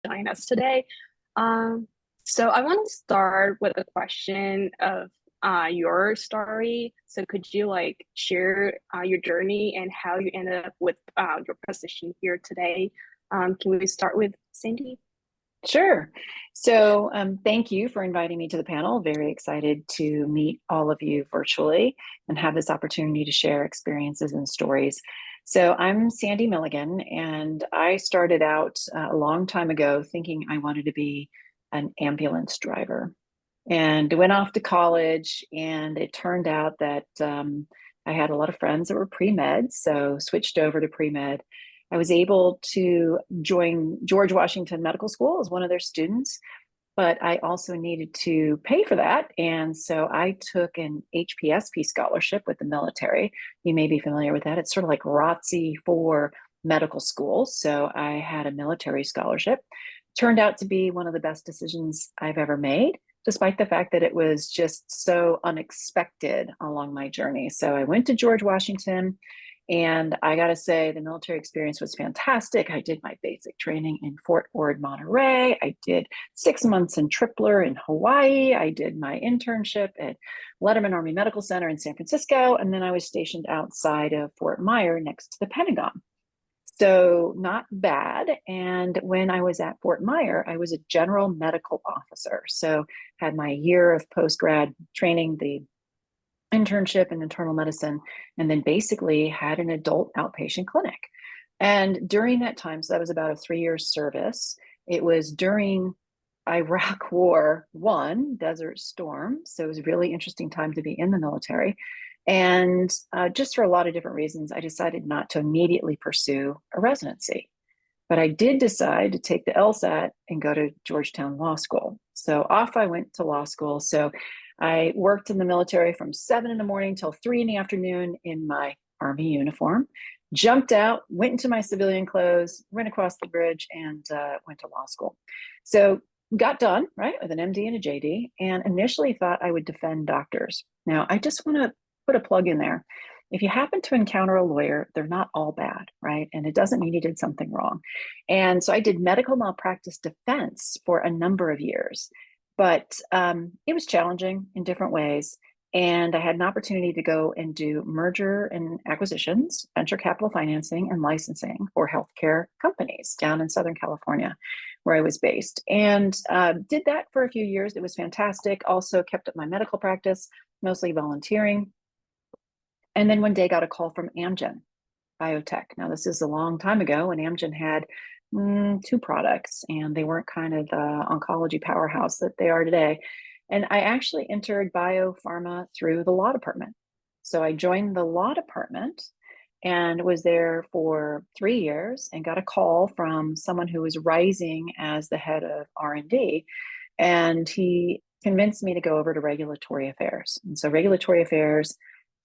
join us today. Um, so I want to start with a question of your story. So could you like share your journey and how you ended up with your position here today? Can we start with Sandy? Sure. So, thank you for inviting me to the panel. Very excited to meet all of you virtually and have this opportunity to share experiences and stories. So, I'm Sandy Milligan, and I started out a long time ago thinking I wanted to be an ambulance driver and went off to college. And it turned out that I had a lot of friends that were pre-med, so switched over to pre-med. I was able to join George Washington Medical School as one of their students, but I also needed to pay for that. And so I took an HPSP scholarship with the military. You may be familiar with that. It's sort of like ROTC for medical schools. So I had a military scholarship. Turned out to be one of the best decisions I've ever made, despite the fact that it was just so unexpected along my journey. So I went to George Washington, and I got to say, the military experience was fantastic. I did my basic training in Fort Ord, Monterey. I did 6 months in Tripler in Hawaii. I did my internship at Letterman Army Medical Center in San Francisco. And then I was stationed outside of Fort Myer next to the Pentagon. So, not bad. And when I was at Fort Myer, I was a general medical officer. So, had my year of post grad training, the internship in internal medicine, and then basically had an adult outpatient clinic. And during that time, so that was about a 3 year service, it was during Iraq War One, Desert Storm. So it was a really interesting time to be in the military. And just for a lot of different reasons, I decided not to immediately pursue a residency. But I did decide to take the LSAT and go to Georgetown Law School. So off I went to law school. So I worked in the military from 7 in the morning till 3 in the afternoon in my Army uniform, jumped out, went into my civilian clothes, went across the bridge, and went to law school. So got done, right, with an MD and a JD, and initially thought I would defend doctors. Now, I just want to put a plug in there. If you happen to encounter a lawyer, they're not all bad, right? And it doesn't mean you did something wrong. And so I did medical malpractice defense for a number of years, but it was challenging in different ways. And I had an opportunity to go and do merger and acquisitions, venture capital financing, and licensing for healthcare companies down in Southern California, where I was based. And did that for a few years. It was fantastic. Also kept up my medical practice, mostly volunteering. And then one day got a call from Amgen Biotech. Now, this is a long time ago when Amgen had two products, and they weren't kind of the oncology powerhouse that they are today. And I actually entered biopharma through the law department. So I joined the law department and was there for 3 years and got a call from someone who was rising as the head of R&D. And he convinced me to go over to regulatory affairs. And so regulatory affairs,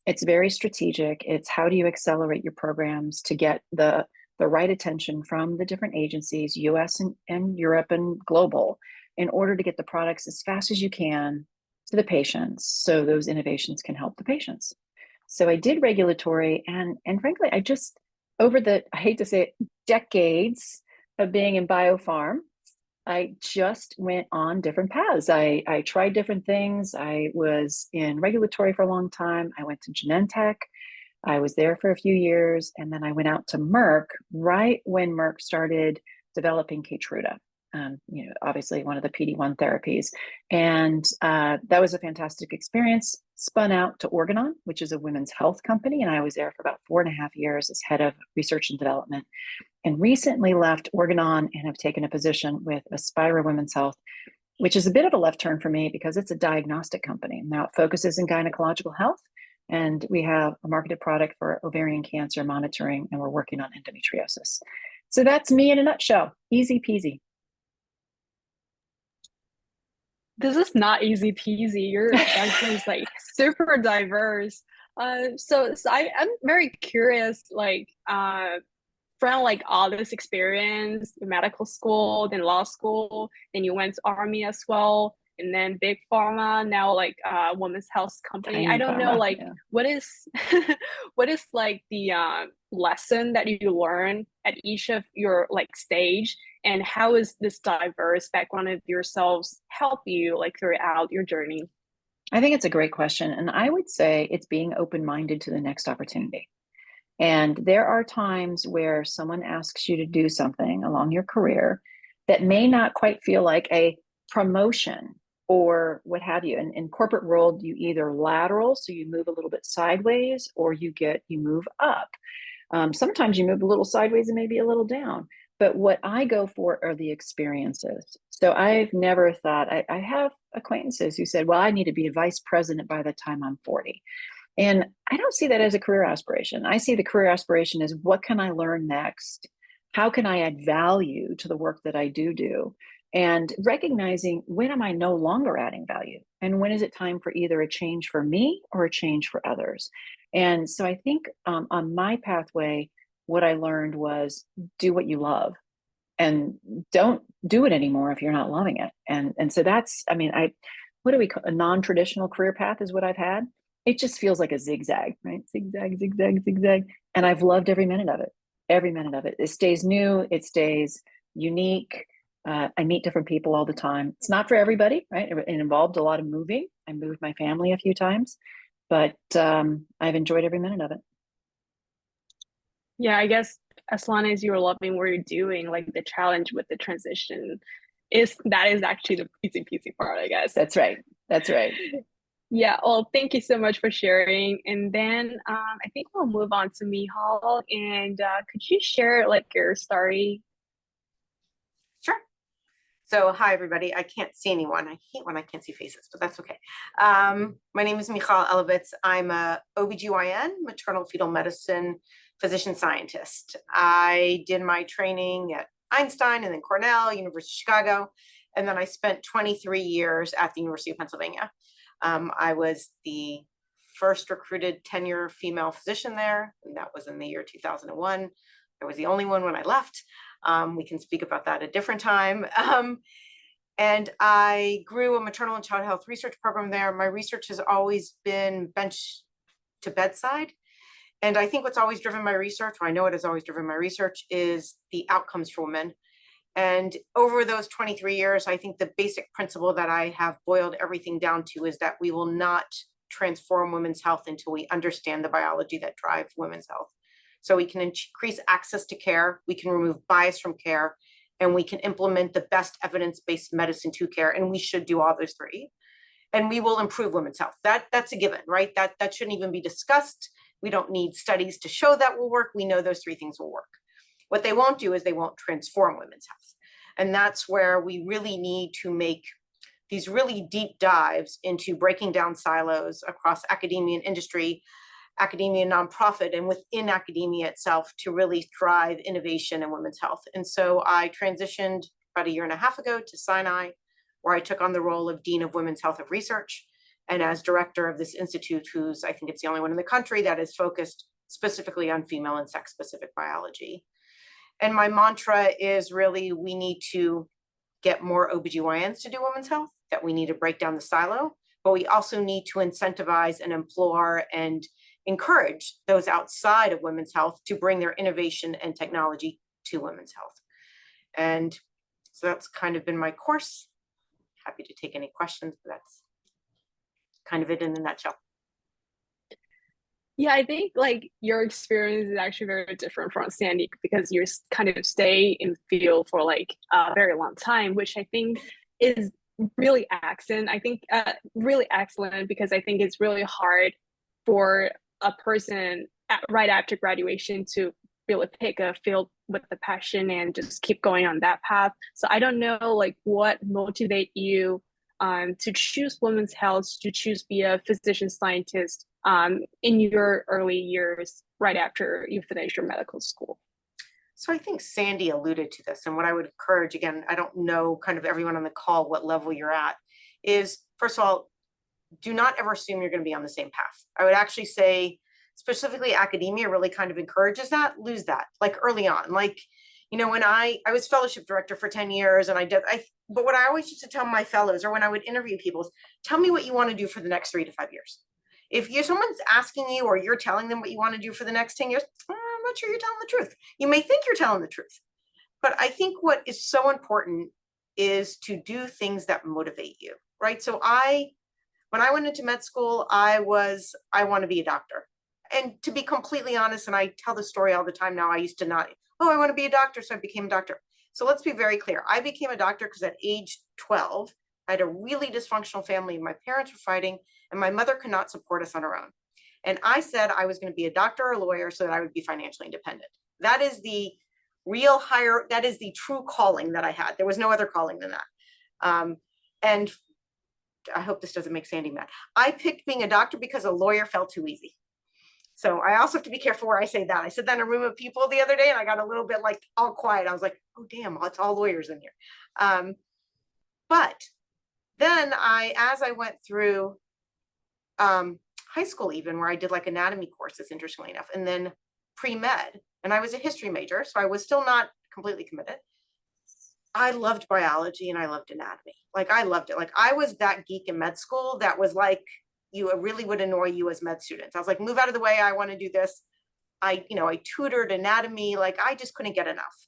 it's very strategic. It's how do you accelerate your programs to get the right attention from the different agencies, US and Europe and global, in order to get the products as fast as you can to the patients so those innovations can help the patients. So I did regulatory, and frankly, I just, over the, I hate to say it, decades of being in biopharm, I just went on different paths. I tried different things. I was in regulatory for a long time. I went to Genentech. I was there for a few years, and then I went out to Merck right when Merck started developing Keytruda. Obviously one of the PD-1 therapies, and that was a fantastic experience. Spun out to Organon, which is a women's health company, and I was there for about 4.5 years as head of research and development. And recently left Organon and have taken a position with Aspira Women's Health, which is a bit of a left turn for me because it's a diagnostic company. Now it focuses in gynecological health, and we have a marketed product for ovarian cancer monitoring, and we're working on endometriosis. So that's me in a nutshell. Easy peasy. This is not easy peasy. Your answer is like super diverse. I'm very curious, from like all this experience, medical school, then law school, then you went to army as well, and then big pharma, now like women's health company. I Tiny don't know pharma, like yeah. what is what is like the lesson that you learn at each of your like stage, And how is this diverse background of yourselves help you like throughout your journey? I think it's a great question. And I would say it's being open-minded to the next opportunity. And there are times where someone asks you to do something along your career that may not quite feel like a promotion or what have you. And in corporate world, you either lateral, so you move a little bit sideways, or you move up. Sometimes you move a little sideways and maybe a little down. But what I go for are the experiences. So I've never thought, I have acquaintances who said, well, I need to be a vice president by the time I'm 40. And I don't see that as a career aspiration. I see the career aspiration as what can I learn next? How can I add value to the work that I do? And recognizing when am I no longer adding value? And when is it time for either a change for me or a change for others? And so I think on my pathway, what I learned was do what you love and don't do it anymore if you're not loving it. And so that's, I mean, what do we call a non-traditional career path is what I've had. It just feels like a zigzag, right? Zigzag, zigzag, zigzag. And I've loved every minute of it. Every minute of it. It stays new. It stays unique. I meet different people all the time. It's not for everybody, right? It involved a lot of moving. I moved my family a few times, but I've enjoyed every minute of it. Yeah, I guess as long as you're loving what you're doing, like the challenge with the transition is actually the easy peasy part, I guess. That's right. That's right. Yeah, well, thank you so much for sharing. And then I think we'll move on to Michal. And could you share like your story? Sure. So hi, everybody. I can't see anyone. I hate when I can't see faces, but that's okay. My name is Michal Elovitz. I'm a OBGYN, maternal fetal medicine physician scientist. I did my training at Einstein and then Cornell, University of Chicago. And then I spent 23 years at the University of Pennsylvania. I was the first recruited tenure female physician there, and that was in the year 2001. I was the only one when I left. We can speak about that at a different time. And I grew a maternal and child health research program there. My research has always been bench to bedside. And I think what's always driven my research, or I know it has always driven my research, is the outcomes for women. And over those 23 years, I think the basic principle that I have boiled everything down to is that we will not transform women's health until we understand the biology that drives women's health. So we can increase access to care, we can remove bias from care, and we can implement the best evidence-based medicine to care. And we should do all those three. And we will improve women's health. That's a given, right? That shouldn't even be discussed. We don't need studies to show that will work. We know those three things will work. What they won't do is they won't transform women's health. And that's where we really need to make these really deep dives into breaking down silos across academia and industry, academia and nonprofit, and within academia itself to really drive innovation in women's health. And so I transitioned about 1.5 years ago to Sinai, where I took on the role of Dean of Women's Health and Research, and as director of this institute, who's, I think it's the only one in the country that is focused specifically on female and sex-specific biology. And my mantra is really, we need to get more OBGYNs to do women's health, that we need to break down the silo, but we also need to incentivize and implore and encourage those outside of women's health to bring their innovation and technology to women's health. And so that's kind of been my course. Happy to take any questions, but that's kind of it in a nutshell. Yeah, I think like your experience is actually very different from Sandy because you kind of stay in the field for like a very long time, which I think is really excellent. I think really excellent because I think it's really hard for a person right after graduation to really pick a field with the passion and just keep going on that path. So I don't know like what motivate you to choose women's health, to choose be a physician scientist in your early years right after you finish your medical school. So I think Sandy alluded to this, and what I would encourage, again, I don't know kind of everyone on the call what level you're at, is first of all, do not ever assume you're going to be on the same path. I would actually say specifically academia really kind of encourages that, lose that, like early on. Like, you know, when I was fellowship director for 10 years and but what I always used to tell my fellows or when I would interview people is, tell me what you want to do for the next 3 to 5 years. If someone's asking you or you're telling them what you want to do for the next 10 years, I'm not sure you're telling the truth. You may think you're telling the truth, But I think what is so important is to do things that motivate you, right? So when I went into med school, I want to be a doctor. And to be completely honest, and I tell the story all the time now, I used to not, oh, I want to be a doctor, so I became a doctor. So let's be very clear. I became a doctor because at age 12, I had a really dysfunctional family. My parents were fighting, and my mother could not support us on her own. And I said I was going to be a doctor or a lawyer so that I would be financially independent. That is the that is the true calling that I had. There was no other calling than that. And I hope this doesn't make Sandy mad. I picked being a doctor because a lawyer felt too easy. So I also have to be careful where I say that. I said that in a room of people the other day, and I got a little bit like all quiet. I was like, oh, damn, it's all lawyers in here. But then as I went through high school, even where I did like anatomy courses, interestingly enough, and then pre-med, and I was a history major, so I was still not completely committed. I loved biology and I loved anatomy. Like I loved it. Like I was that geek in med school that was like, it really would annoy you as med students. I was like, move out of the way. I want to do this. I tutored anatomy. Like I just couldn't get enough.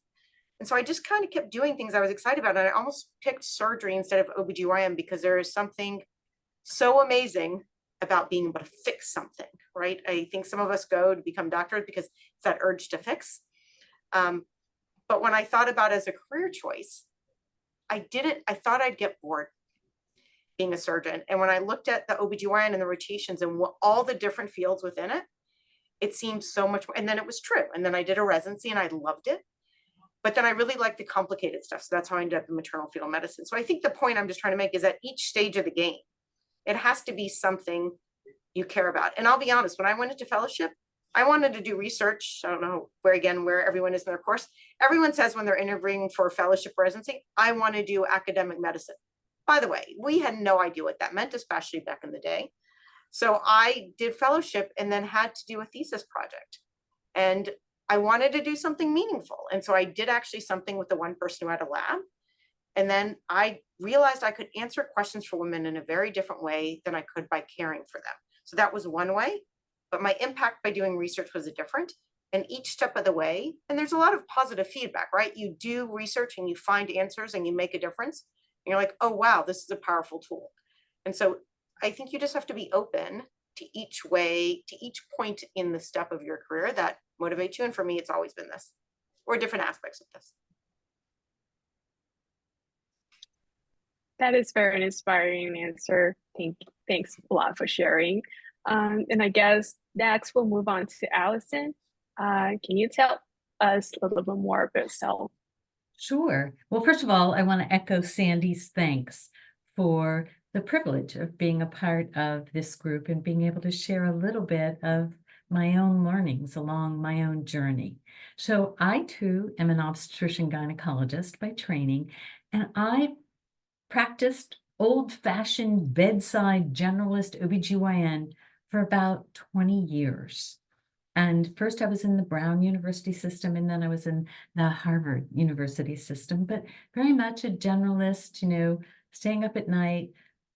And so I just kind of kept doing things I was excited about. And I almost picked surgery instead of OBGYN because there is something so amazing about being able to fix something, right? I think some of us go to become doctors because it's that urge to fix. But when I thought about it as a career choice, I thought I'd get bored being a surgeon. And when I looked at the OBGYN and the rotations and all the different fields within it, it seemed so much more. And then it was true. And then I did a residency and I loved it. But then I really liked the complicated stuff. So that's how I ended up in maternal fetal medicine. So I think the point I'm just trying to make is at each stage of the game, it has to be something you care about. And I'll be honest, when I went into fellowship, I wanted to do research. I don't know where everyone is in their course. Everyone says when they're interviewing for fellowship residency, I want to do academic medicine. By the way, we had no idea what that meant, especially back in the day. So I did fellowship and then had to do a thesis project. And I wanted to do something meaningful. And so I did actually something with the one person who had a lab. And then I realized I could answer questions for women in a very different way than I could by caring for them. So that was one way. But my impact by doing research was different. And each step of the way, and there's a lot of positive feedback, right? You do research and you find answers and you make a difference. And you're like, oh, wow, this is a powerful tool. And so I think you just have to be open to each way, to each point in the step of your career that motivates you. And for me, it's always been this, or different aspects of this. That is very inspiring answer. Thanks a lot for sharing. And I guess next we'll move on to Allison. Can you tell us a little bit more about yourself? Sure. Well, first of all, I want to echo Sandy's thanks for the privilege of being a part of this group and being able to share a little bit of my own learnings along my own journey. So I too am an obstetrician gynecologist by training, and I practiced old-fashioned bedside generalist OBGYN for about 20 years. And first I was in the Brown University system, and then I was in the Harvard University system, but very much a generalist, staying up at night,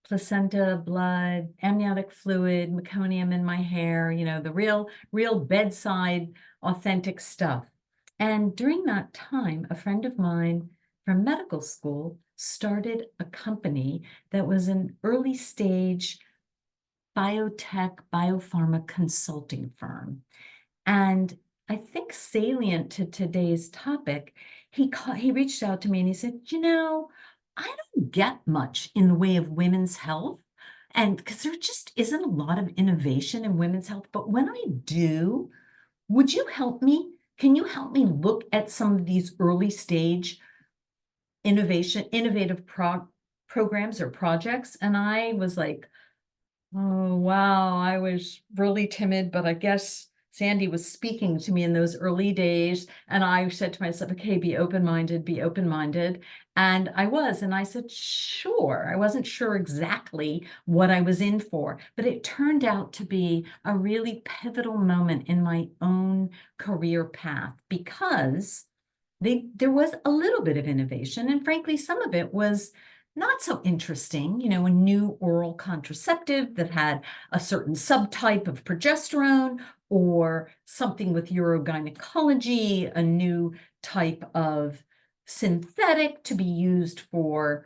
placenta, blood, amniotic fluid, meconium in my hair, the real bedside, authentic stuff. And during that time, a friend of mine from medical school started a company that was an early stage biotech, biopharma consulting firm. And I think salient to today's topic, he reached out to me and he said, I don't get much in the way of women's health. And because there just isn't a lot of innovation in women's health. But when I do, would you help me? Can you help me look at some of these early stage innovative programs or projects? And I was like, oh, wow, I was really timid, but I guess Sandy was speaking to me in those early days. And I said to myself, okay, be open-minded, be open-minded. And I was, and I said, sure. I wasn't sure exactly what I was in for, but it turned out to be a really pivotal moment in my own career path because there was a little bit of innovation. And frankly, some of it was not so interesting, a new oral contraceptive that had a certain subtype of progesterone, or something with urogynecology, a new type of synthetic to be used for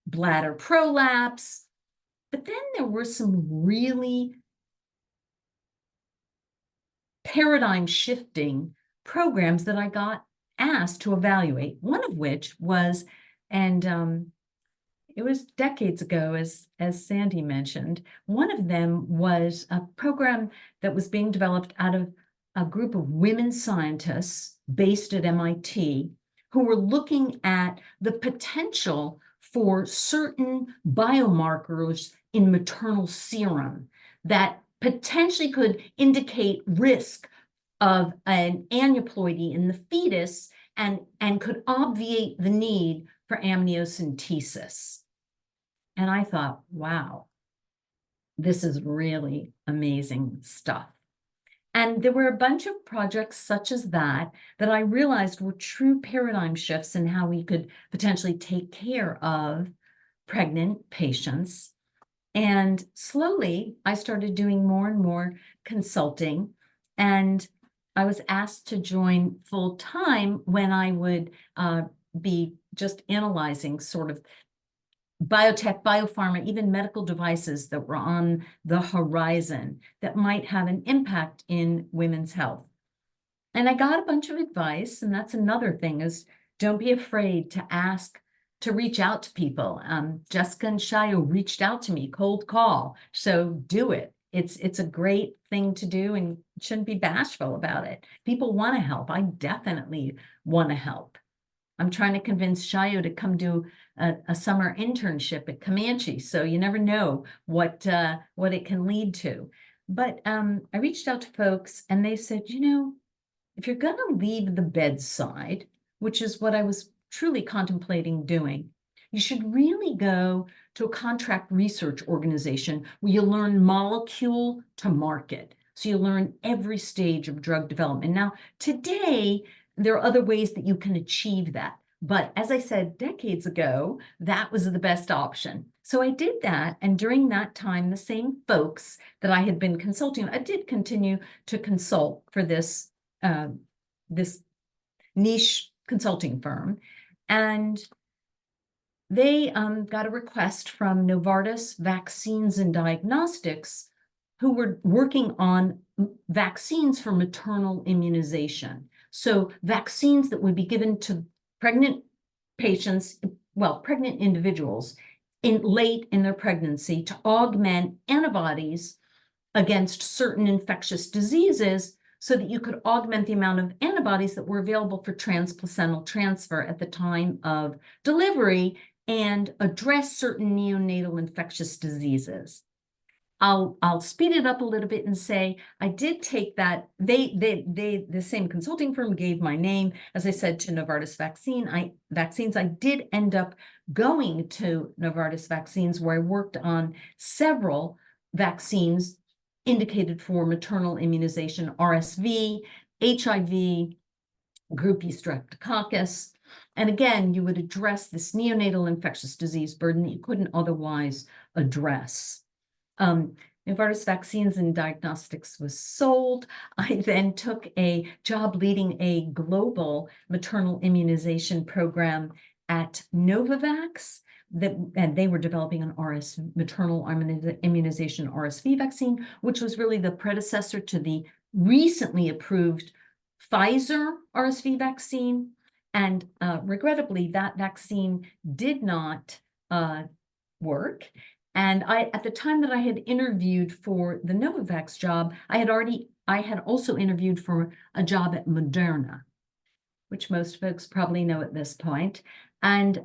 bladder prolapse. But then there were some really paradigm shifting programs that I got asked to evaluate, one of which was, and it was decades ago, as Sandy mentioned, one of them was a program that was being developed out of a group of women scientists based at MIT who were looking at the potential for certain biomarkers in maternal serum that potentially could indicate risk of an aneuploidy in the fetus and could obviate the need for amniocentesis. And I thought, wow, this is really amazing stuff. And there were a bunch of projects such as that I realized were true paradigm shifts in how we could potentially take care of pregnant patients. And slowly, I started doing more and more consulting, and I was asked to join full time when I would be just analyzing sort of biotech, biopharma, even medical devices that were on the horizon that might have an impact in women's health. And I got a bunch of advice, and that's another thing, is don't be afraid to ask, to reach out to people. Jessica and Shayo reached out to me, cold call, so do it. It's a great thing to do and shouldn't be bashful about it. People want to help. I definitely want to help. I'm trying to convince Shayo to come do a summer internship at Comanche, so you never know what it can lead to. But I reached out to folks, and they said, you know, if you're going to leave the bedside, which is what I was truly contemplating doing, you should really go to a contract research organization where you learn molecule to market. So you learn every stage of drug development. Now, today, there are other ways that you can achieve that. But as I said, decades ago, that was the best option. So I did that. And during that time, the same folks that I had been consulting, I did continue to consult for this niche consulting firm. And they got a request from Novartis Vaccines and Diagnostics, who were working on vaccines for maternal immunization. So vaccines that would be given to pregnant patients, well, pregnant individuals late in their pregnancy to augment antibodies against certain infectious diseases so that you could augment the amount of antibodies that were available for transplacental transfer at the time of delivery and address certain neonatal infectious diseases. I'll speed it up a little bit and say I did take that. The same consulting firm gave my name, as I said, to Novartis Vaccines. I did end up going to Novartis Vaccines, where I worked on several vaccines indicated for maternal immunization: RSV, HIV, group E streptococcus. And again, you would address this neonatal infectious disease burden that you couldn't otherwise address. Novartis Vaccines and Diagnostics was sold. I then took a job leading a global maternal immunization program at Novavax, and they were developing an maternal immunization RSV vaccine, which was really the predecessor to the recently approved Pfizer RSV vaccine. And regrettably, that vaccine did not work. And at the time that I had interviewed for the Novavax job, I had also interviewed for a job at Moderna, which most folks probably know at this point. And,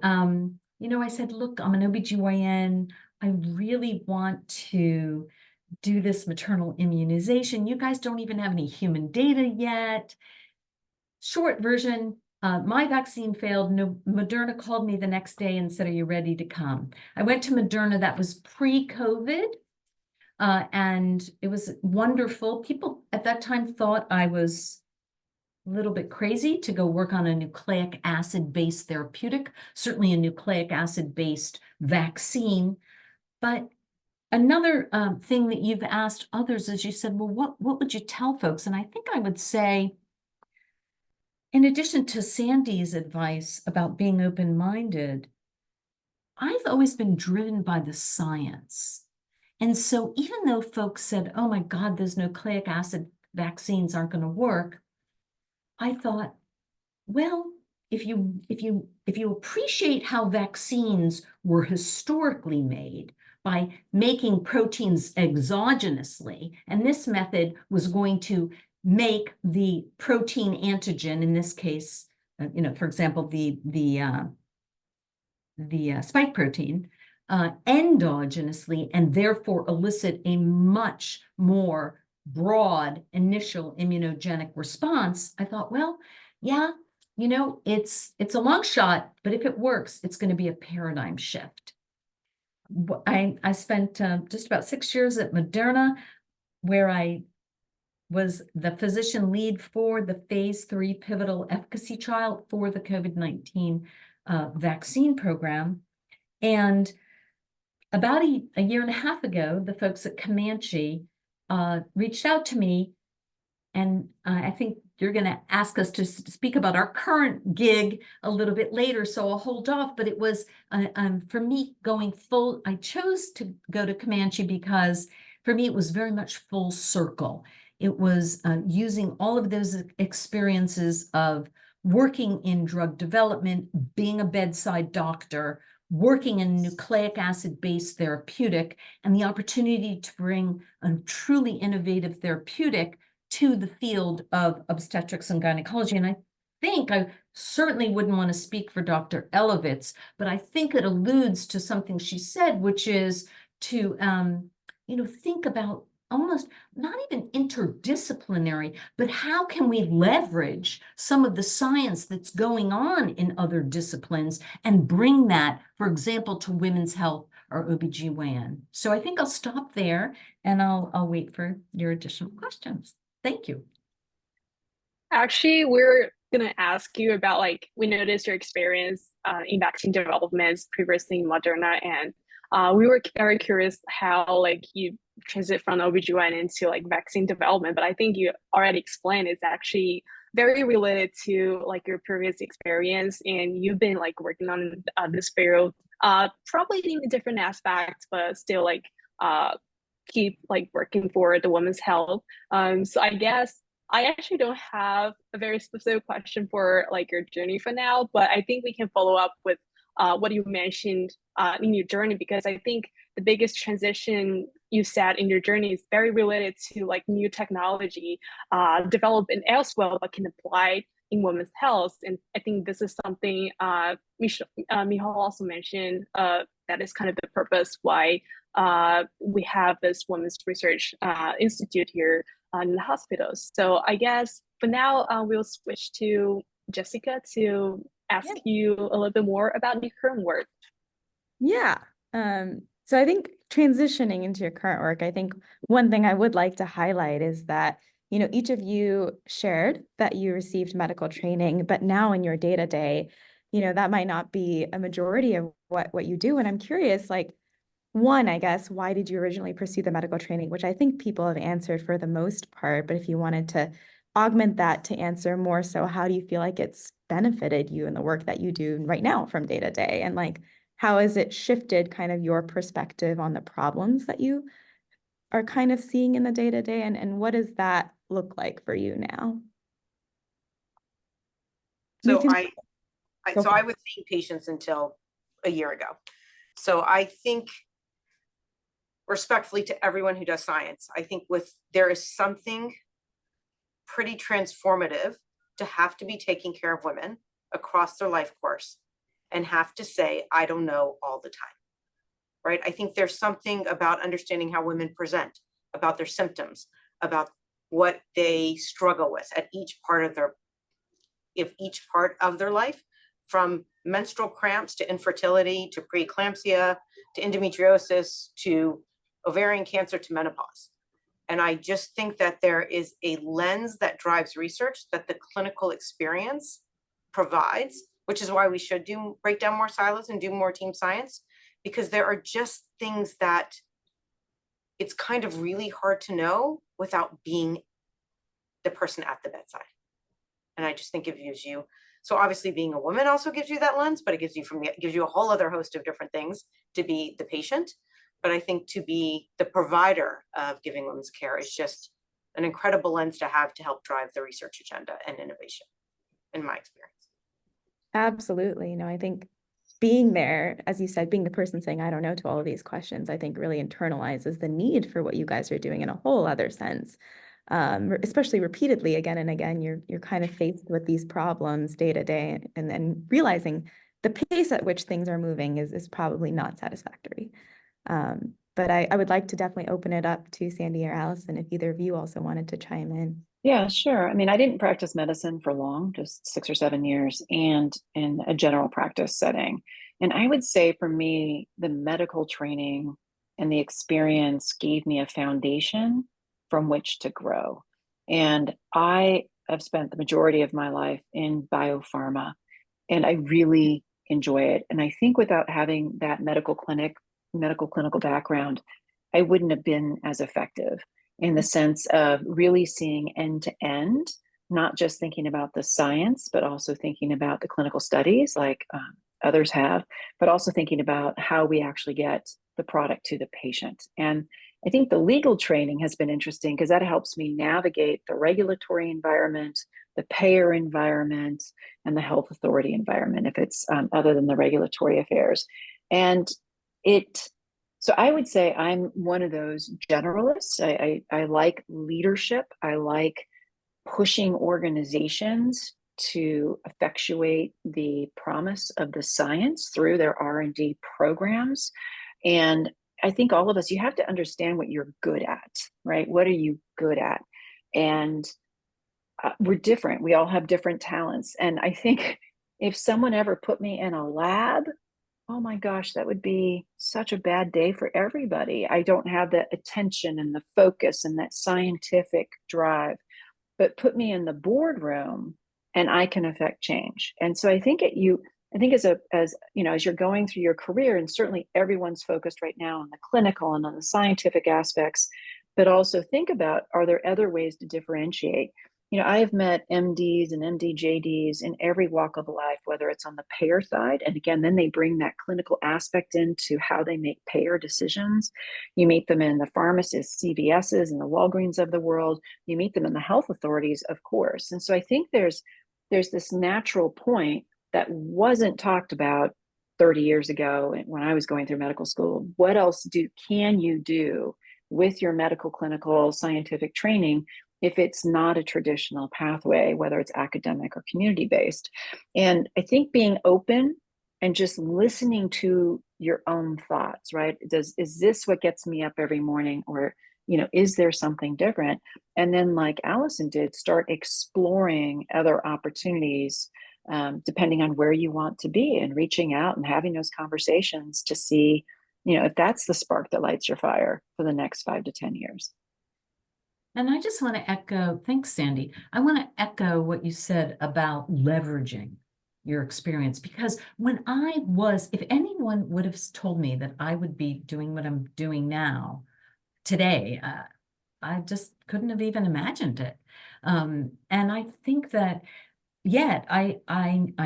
you know, I said, look, I'm an OBGYN. I really want to do this maternal immunization. You guys don't even have any human data yet. Short version, my vaccine failed. Moderna called me the next day and said, are you ready to come? I went to Moderna. That was pre-COVID, and it was wonderful. People at that time thought I was a little bit crazy to go work on a nucleic acid-based therapeutic, certainly a nucleic acid-based vaccine. But another thing that you've asked others is, you said, well, what would you tell folks? And I think I would say, in addition to Sandy's advice about being open-minded, I've always been driven by the science. And so even though folks said, oh my God, those nucleic acid vaccines aren't going to work, I thought, well, if you appreciate how vaccines were historically made by making proteins exogenously, and this method was going to make the protein antigen, in this case, for example, the spike protein, endogenously, and therefore elicit a much more broad initial immunogenic response, I thought, well, yeah, it's a long shot, but if it works, it's going to be a paradigm shift. I spent just about 6 years at Moderna, where I was the physician lead for the phase 3 pivotal efficacy trial for the COVID-19 vaccine program. And about a year and a half ago, the folks at Comanche reached out to me, and I think you're going to ask us to speak about our current gig a little bit later, so I'll hold off. But it was, for me, going full. I chose to go to Comanche because for me, it was very much full circle. It was using all of those experiences of working in drug development, being a bedside doctor, working in nucleic acid-based therapeutic, and the opportunity to bring a truly innovative therapeutic to the field of obstetrics and gynecology. And I think I certainly wouldn't want to speak for Dr. Elovitz, but I think it alludes to something she said, which is to, think about almost not even interdisciplinary, but how can we leverage some of the science that's going on in other disciplines and bring that, for example, to women's health or OBGYN. So I think I'll stop there, and I'll wait for your additional questions. Thank you. Actually, we're going to ask you about, we noticed your experience in vaccine development previously in Moderna, and we were very curious how, you transit from OBGYN into, vaccine development. But I think you already explained it's actually very related to, your previous experience, and you've been, working on this field, probably in different aspects, but still, keep working for the women's health. So I guess I actually don't have a very specific question for your journey for now, but I think we can follow up with what you mentioned in your journey, because I think the biggest transition you said in your journey is very related to new technology developed in elsewhere but can apply in women's health. And I think this is something Michal also mentioned, that is kind of the purpose why we have this Women's Research Institute here in the hospitals. So I guess for now, we'll switch to Jessica to ask you a little bit more about your current work. Yeah. So I think transitioning into your current work, I think one thing I would like to highlight is that, each of you shared that you received medical training, but now in your day-to-day, that might not be a majority of what you do. And I'm curious, one, I guess, why did you originally pursue the medical training, which I think people have answered for the most part, but if you wanted to augment that to answer more so, how do you feel like it's benefited you in the work that you do right now from day to day? And how has it shifted kind of your perspective on the problems that you are kind of seeing in the day to day? And what does that look like for you now? So I was seeing patients until a year ago. So I think, respectfully to everyone who does science, I think there is something pretty transformative to have to be taking care of women across their life course and have to say, I don't know all the time, right? I think there's something about understanding how women present, about their symptoms, about what they struggle with at each part of their life, from menstrual cramps to infertility to preeclampsia to endometriosis to ovarian cancer to menopause. And I just think that there is a lens that drives research that the clinical experience provides, which is why we should break down more silos and do more team science, because there are just things that it's kind of really hard to know without being the person at the bedside. And I just think it gives you, so obviously being a woman also gives you that lens, but it gives you a whole other host of different things to be the patient. But I think to be the provider of giving women's care is just an incredible lens to have to help drive the research agenda and innovation, in my experience. Absolutely. I think being there, as you said, being the person saying, I don't know to all of these questions, I think really internalizes the need for what you guys are doing in a whole other sense. Especially repeatedly again and again, you're kind of faced with these problems day to day, and then realizing the pace at which things are moving is probably not satisfactory. But I would like to definitely open it up to Sandy or Allison if either of you also wanted to chime in. Yeah, sure. I mean, I didn't practice medicine for long, just 6 or 7 years, and in a general practice setting. And I would say for me, the medical training and the experience gave me a foundation from which to grow. And I have spent the majority of my life in biopharma, and I really enjoy it. And I think without having that medical clinical background, I wouldn't have been as effective in the sense of really seeing end to end, not just thinking about the science, but also thinking about the clinical studies like others have, but also thinking about how we actually get the product to the patient. And I think the legal training has been interesting because that helps me navigate the regulatory environment, the payer environment, and the health authority environment, if it's other than the regulatory affairs. And so I would say I'm one of those generalists. I like leadership. I like pushing organizations to effectuate the promise of the science through their R&D programs. And I think all of us, you have to understand what you're good at, right? What are you good at? And we're different. We all have different talents. And I think if someone ever put me in a lab, oh my gosh, that would be such a bad day for everybody. I don't have the attention and the focus and that scientific drive, but put me in the boardroom and I can affect change. And so I think as you're going through your career, and certainly everyone's focused right now on the clinical and on the scientific aspects, but also think about, are there other ways to differentiate? I have met MDs and MD-JDs in every walk of life, whether it's on the payer side. And again, then they bring that clinical aspect into how they make payer decisions. You meet them in the pharmacists, CVSs, and the Walgreens of the world. You meet them in the health authorities, of course. And so I think there's this natural point that wasn't talked about 30 years ago when I was going through medical school. What else can you do with your medical, clinical, scientific training if it's not a traditional pathway, whether it's academic or community-based? And I think being open and just listening to your own thoughts, right? Is this what gets me up every morning? Or, is there something different? And then, like Allison did, start exploring other opportunities, depending on where you want to be, and reaching out and having those conversations to see, if that's the spark that lights your fire for the next 5 to 10 years. And I just want to echo, thanks, Sandy. I want to echo what you said about leveraging your experience, because if anyone would have told me that I would be doing what I'm doing now today, I just couldn't have even imagined it. And I think that yet I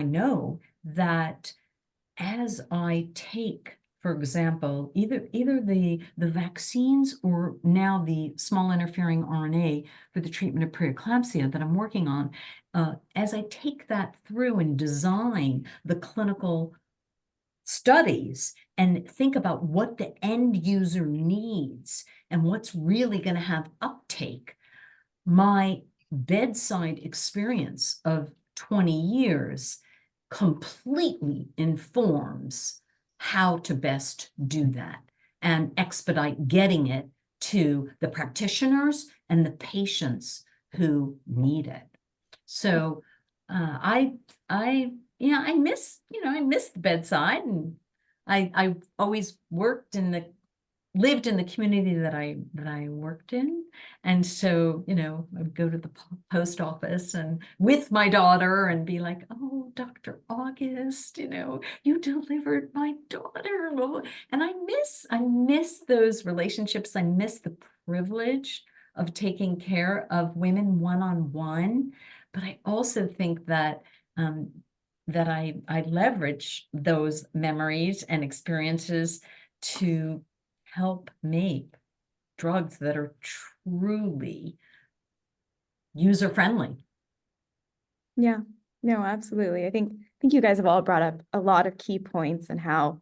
know that as I take, for example, either the vaccines or now the small interfering RNA for the treatment of preeclampsia that I'm working on, as I take that through and design the clinical studies and think about what the end user needs and what's really going to have uptake, my bedside experience of 20 years completely informs how to best do that and expedite getting it to the practitioners and the patients who need it. So I miss the bedside, and I always lived in the community that I worked in. And so, I would go to the post office and with my daughter and be like, oh, Dr. August, you delivered my daughter. And I miss those relationships. I miss the privilege of taking care of women one-on-one. but I also think that that I leverage those memories and experiences to help make drugs that are truly user-friendly. Yeah, no, absolutely. I think you guys have all brought up a lot of key points and how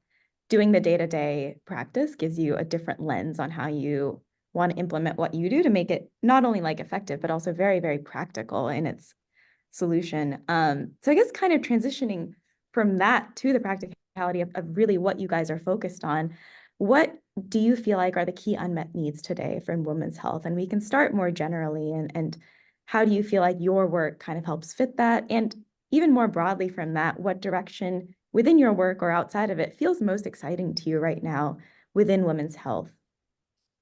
doing the day-to-day practice gives you a different lens on how you want to implement what you do to make it not only like effective, but also very, very practical in its solution. So I guess kind of transitioning from that to the practicality of really what you guys are focused on, what do you feel like are the key unmet needs today for women's health? And we can start more generally, and how do you feel like your work kind of helps fit that? And even more broadly from that, what direction within your work or outside of it feels most exciting to you right now within women's health?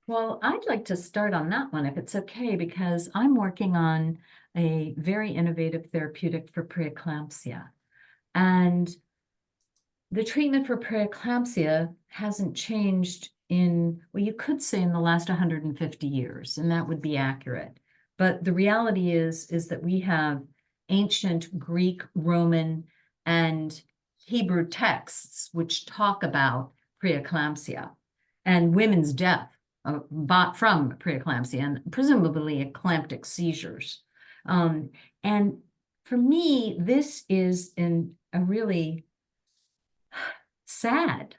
Well, I'd like to start on that one, if it's okay, because I'm working on a very innovative therapeutic for preeclampsia. And the treatment for preeclampsia hasn't changed in, well, you could say in the last 150 years, and that would be accurate. But the reality is that we have ancient Greek, Roman, and Hebrew texts which talk about preeclampsia and women's death from preeclampsia and presumably eclamptic seizures. And for me, this is a really sad,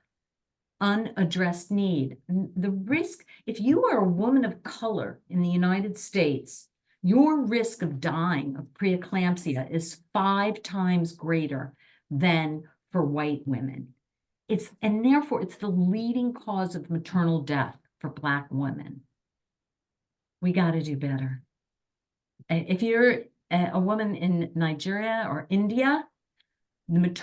unaddressed need. The risk, if you are a woman of color in the United States, your risk of dying of preeclampsia is 5 times greater than for white women. And therefore, it's the leading cause of maternal death for Black women. We got to do better. If you're a woman in Nigeria or India, the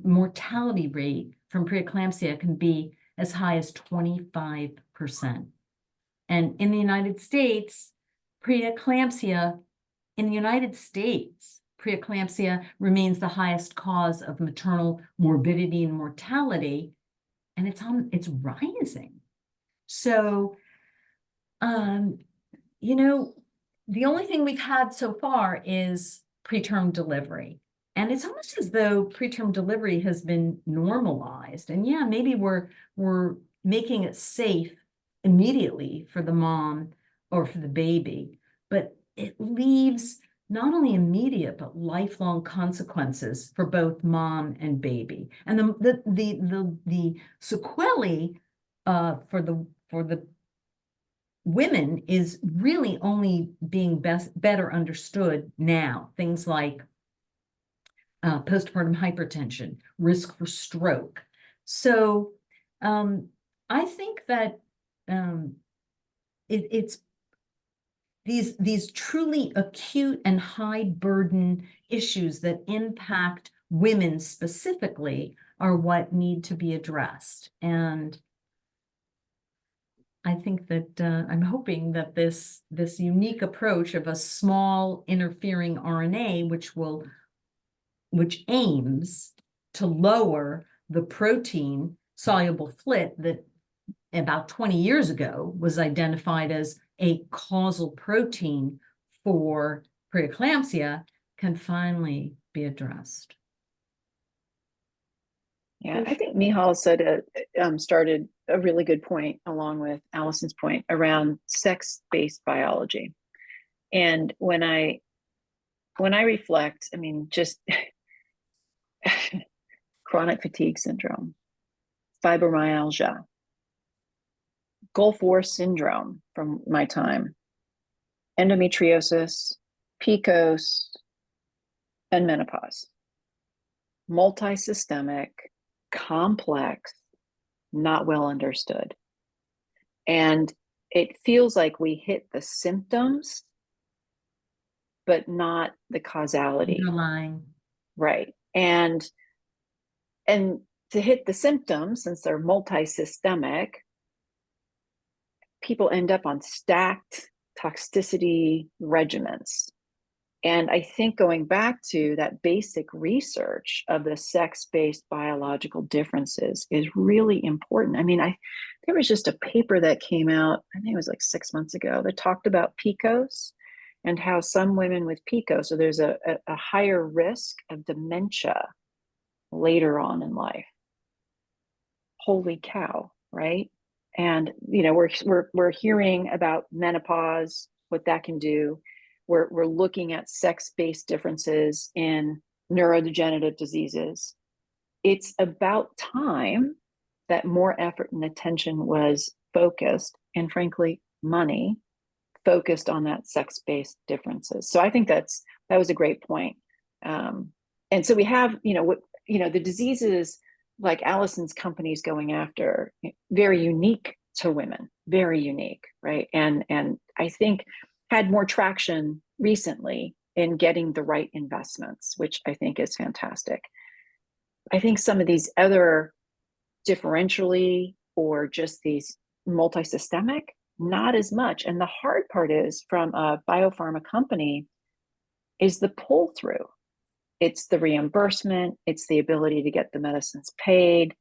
mortality rate from preeclampsia can be as high as 25%. And in the United States, preeclampsia remains the highest cause of maternal morbidity and mortality, and it's rising. So, the only thing we've had so far is preterm delivery. And it's almost as though preterm delivery has been normalized. And yeah, maybe we're making it safe immediately for the mom or for the baby, but it leaves not only immediate but lifelong consequences for both mom and baby. And the sequelae for the women is really only being better understood now. Things like postpartum hypertension, risk for stroke. So I think that it's these truly acute and high burden issues that impact women specifically are what need to be addressed. And I think that I'm hoping that this unique approach of a small interfering RNA, which aims to lower the protein soluble FLT that about 20 years ago was identified as a causal protein for preeclampsia, can finally be addressed. Yeah, I think Michal started a really good point along with Allison's point around sex-based biology. And when I reflect, I mean, just chronic fatigue syndrome, fibromyalgia, Gulf War syndrome from my time, endometriosis, PCOS, and menopause. Multisystemic, complex, not well understood. And it feels like we hit the symptoms, but not the causality. Underlying. Right. And to hit the symptoms, since they're multisystemic, people end up on stacked toxicity regimens. And I think going back to that basic research of the sex-based biological differences is really important. I mean, there was just a paper that came out, I think it was like 6 months ago, that talked about PCOS and how some women with PICO, so there's a higher risk of dementia later on in life. Holy cow, right? And we're hearing about menopause, what that can do. We're looking at sex-based differences in neurodegenerative diseases. It's about time that more effort and attention was focused, and frankly, money focused on that sex-based differences. So I think that was a great point. And so we have, the diseases like Allison's company is going after, very unique to women, very unique, right? And I think had more traction recently in getting the right investments, which I think is fantastic. I think some of these other differentially or just these multisystemic, not as much. And the hard part is from a biopharma company is the pull through. It's the reimbursement, it's the ability to get the medicines paid,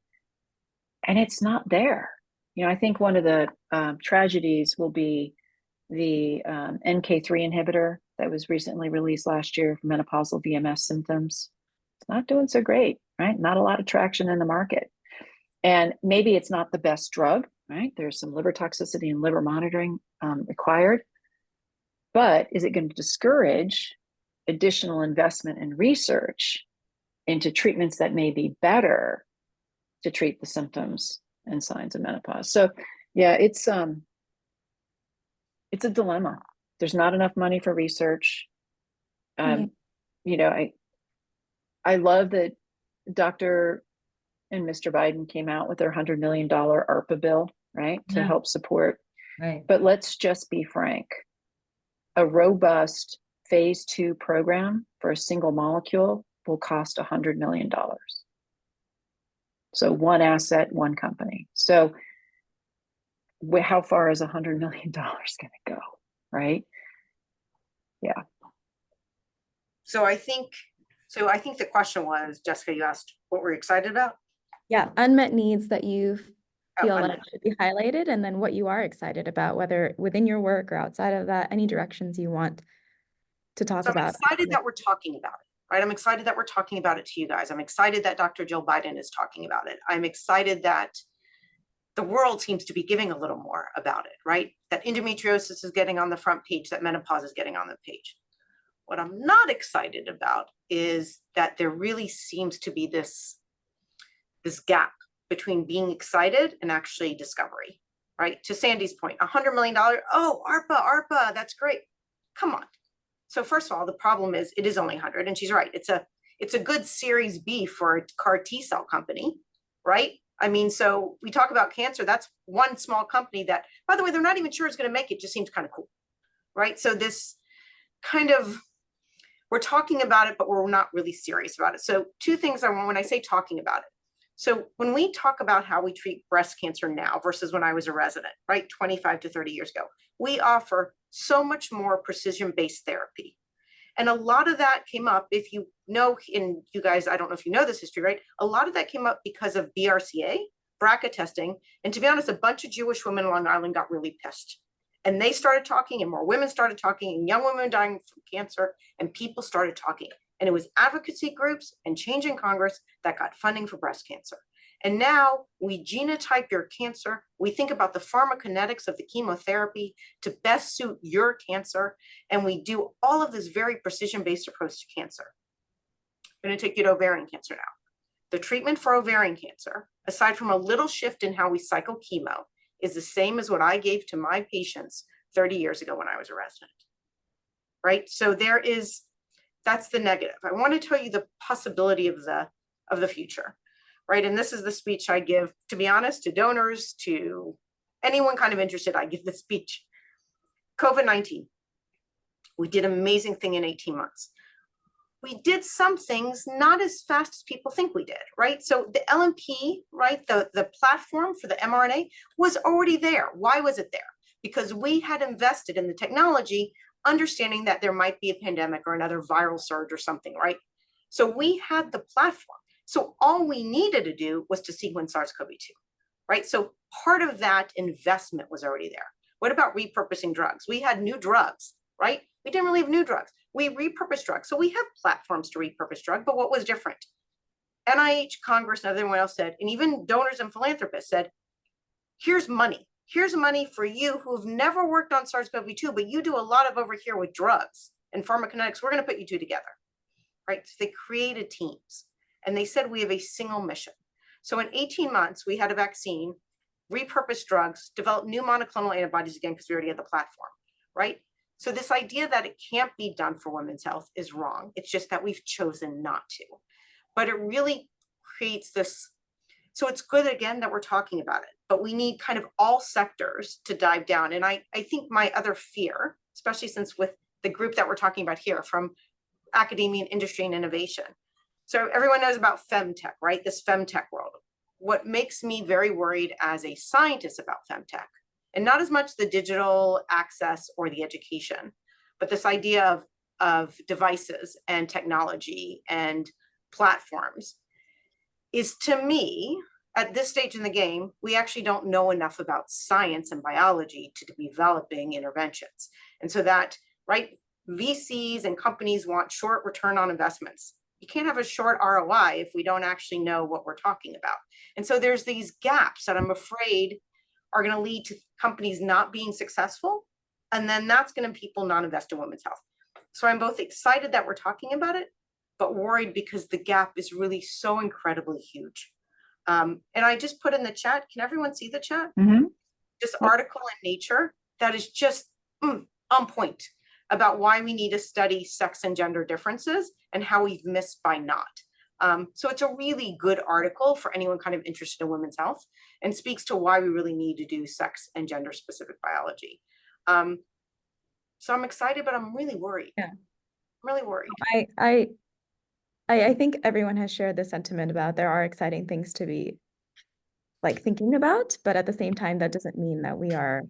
and it's not there. I think one of the tragedies will be the NK3 inhibitor that was recently released last year for menopausal VMS symptoms. It's not doing so great, right? Not a lot of traction in the market. And maybe it's not the best drug, right? There's some liver toxicity and liver monitoring required. But is it going to discourage additional investment and research into treatments that may be better to treat the symptoms and signs of menopause? So yeah, it's a dilemma. There's not enough money for research. I love that Dr. and Mr. Biden came out with their $100 million ARPA bill, right, to help support. Right. But let's just be frank. A robust phase 2 program for a single molecule will cost $100 million. So one asset, one company. So how far is $100 million going to go, right? Yeah. So I think the question was, Jessica, you asked what we're excited about? Yeah, unmet needs that you feel unmet. that should be highlighted, and then what you are excited about, whether within your work or outside of that, any directions you want to talk about. I'm excited that we're talking about it, right? I'm excited that we're talking about it to you guys. I'm excited that Dr. Jill Biden is talking about it. I'm excited that the world seems to be giving a little more about it, right? That endometriosis is getting on the front page, that menopause is getting on the page. What I'm not excited about is that there really seems to be this gap between being excited and actually discovery, right? To Sandy's point, $100 million, oh, ARPA, that's great. Come on. So first of all, the problem is it is only 100, and she's right. It's a good Series B for a CAR T cell company, right? I mean, so we talk about cancer, that's one small company that, by the way, they're not even sure it's going to make it, just seems kind of cool, right? So this kind of, we're talking about it, but we're not really serious about it. So two things I want when I say talking about it. So when we talk about how we treat breast cancer now versus when I was a resident, right, 25 to 30 years ago, we offer so much more precision-based therapy. And a lot of that came up, if you know, in you guys, I don't know if you know this history, right? A lot of that came up because of BRCA, BRCA testing. And to be honest, a bunch of Jewish women on Long Island got really pissed. And they started talking, and more women started talking, and young women dying from cancer, and people started talking. And it was advocacy groups and change in Congress that got funding for breast cancer. And now we genotype your cancer. We think about the pharmacokinetics of the chemotherapy to best suit your cancer. And we do all of this very precision-based approach to cancer. I'm going to take you to ovarian cancer now. The treatment for ovarian cancer, aside from a little shift in how we cycle chemo, is the same as what I gave to my patients 30 years ago when I was a resident, right? So that's the negative. I want to tell you the possibility of the future, right? And this is the speech I give, to be honest, to donors, to anyone kind of interested, I give this speech. COVID-19, we did an amazing thing in 18 months. We did some things not as fast as people think we did, right? So the LNP, right, the platform for the mRNA was already there. Why was it there? Because we had invested in the technology, understanding that there might be a pandemic or another viral surge or something, right? So we had the platform. So all we needed to do was to sequence SARS-CoV-2, right? So part of that investment was already there. What about repurposing drugs? We had new drugs right? We didn't really have new drugs. We repurposed drugs. So we have platforms to repurpose drug, but what was different? NIH, Congress, and everyone else said, and even donors and philanthropists said, here's money. Here's money for you who have never worked on SARS-CoV-2, but you do a lot of over here with drugs and pharmacokinetics. We're going to put you two together, right? So they created teams, and they said we have a single mission. So in 18 months, we had a vaccine, repurposed drugs, developed new monoclonal antibodies again, because we already had the platform, right? So this idea that it can't be done for women's health is wrong. It's just that we've chosen not to. But it really creates this. So it's good, again, that we're talking about it, but we need kind of all sectors to dive down. And I think my other fear, especially since with the group that we're talking about here from academia and industry and innovation. So everyone knows about femtech, right? This femtech world. What makes me very worried as a scientist about femtech, and not as much the digital access or the education, but this idea of devices and technology and platforms, is, to me, at this stage in the game, we actually don't know enough about science and biology to be developing interventions. And so that, right, VCs and companies want short return on investments. You can't have a short ROI if we don't actually know what we're talking about. And so there's these gaps that I'm afraid are going to lead to companies not being successful. And then that's going to people not invest in women's health. So I'm both excited that we're talking about it, but worried because the gap is really so incredibly huge. And I just put in the chat, can everyone see the chat? Mm-hmm. This article in Nature that is just on point about why we need to study sex and gender differences and how we've missed by not. So it's a really good article for anyone kind of interested in women's health, and speaks to why we really need to do sex and gender specific biology. So I'm excited, but I'm really worried. Yeah. I'm really worried. I think everyone has shared the sentiment about there are exciting things to be like thinking about, but at the same time, that doesn't mean that we are,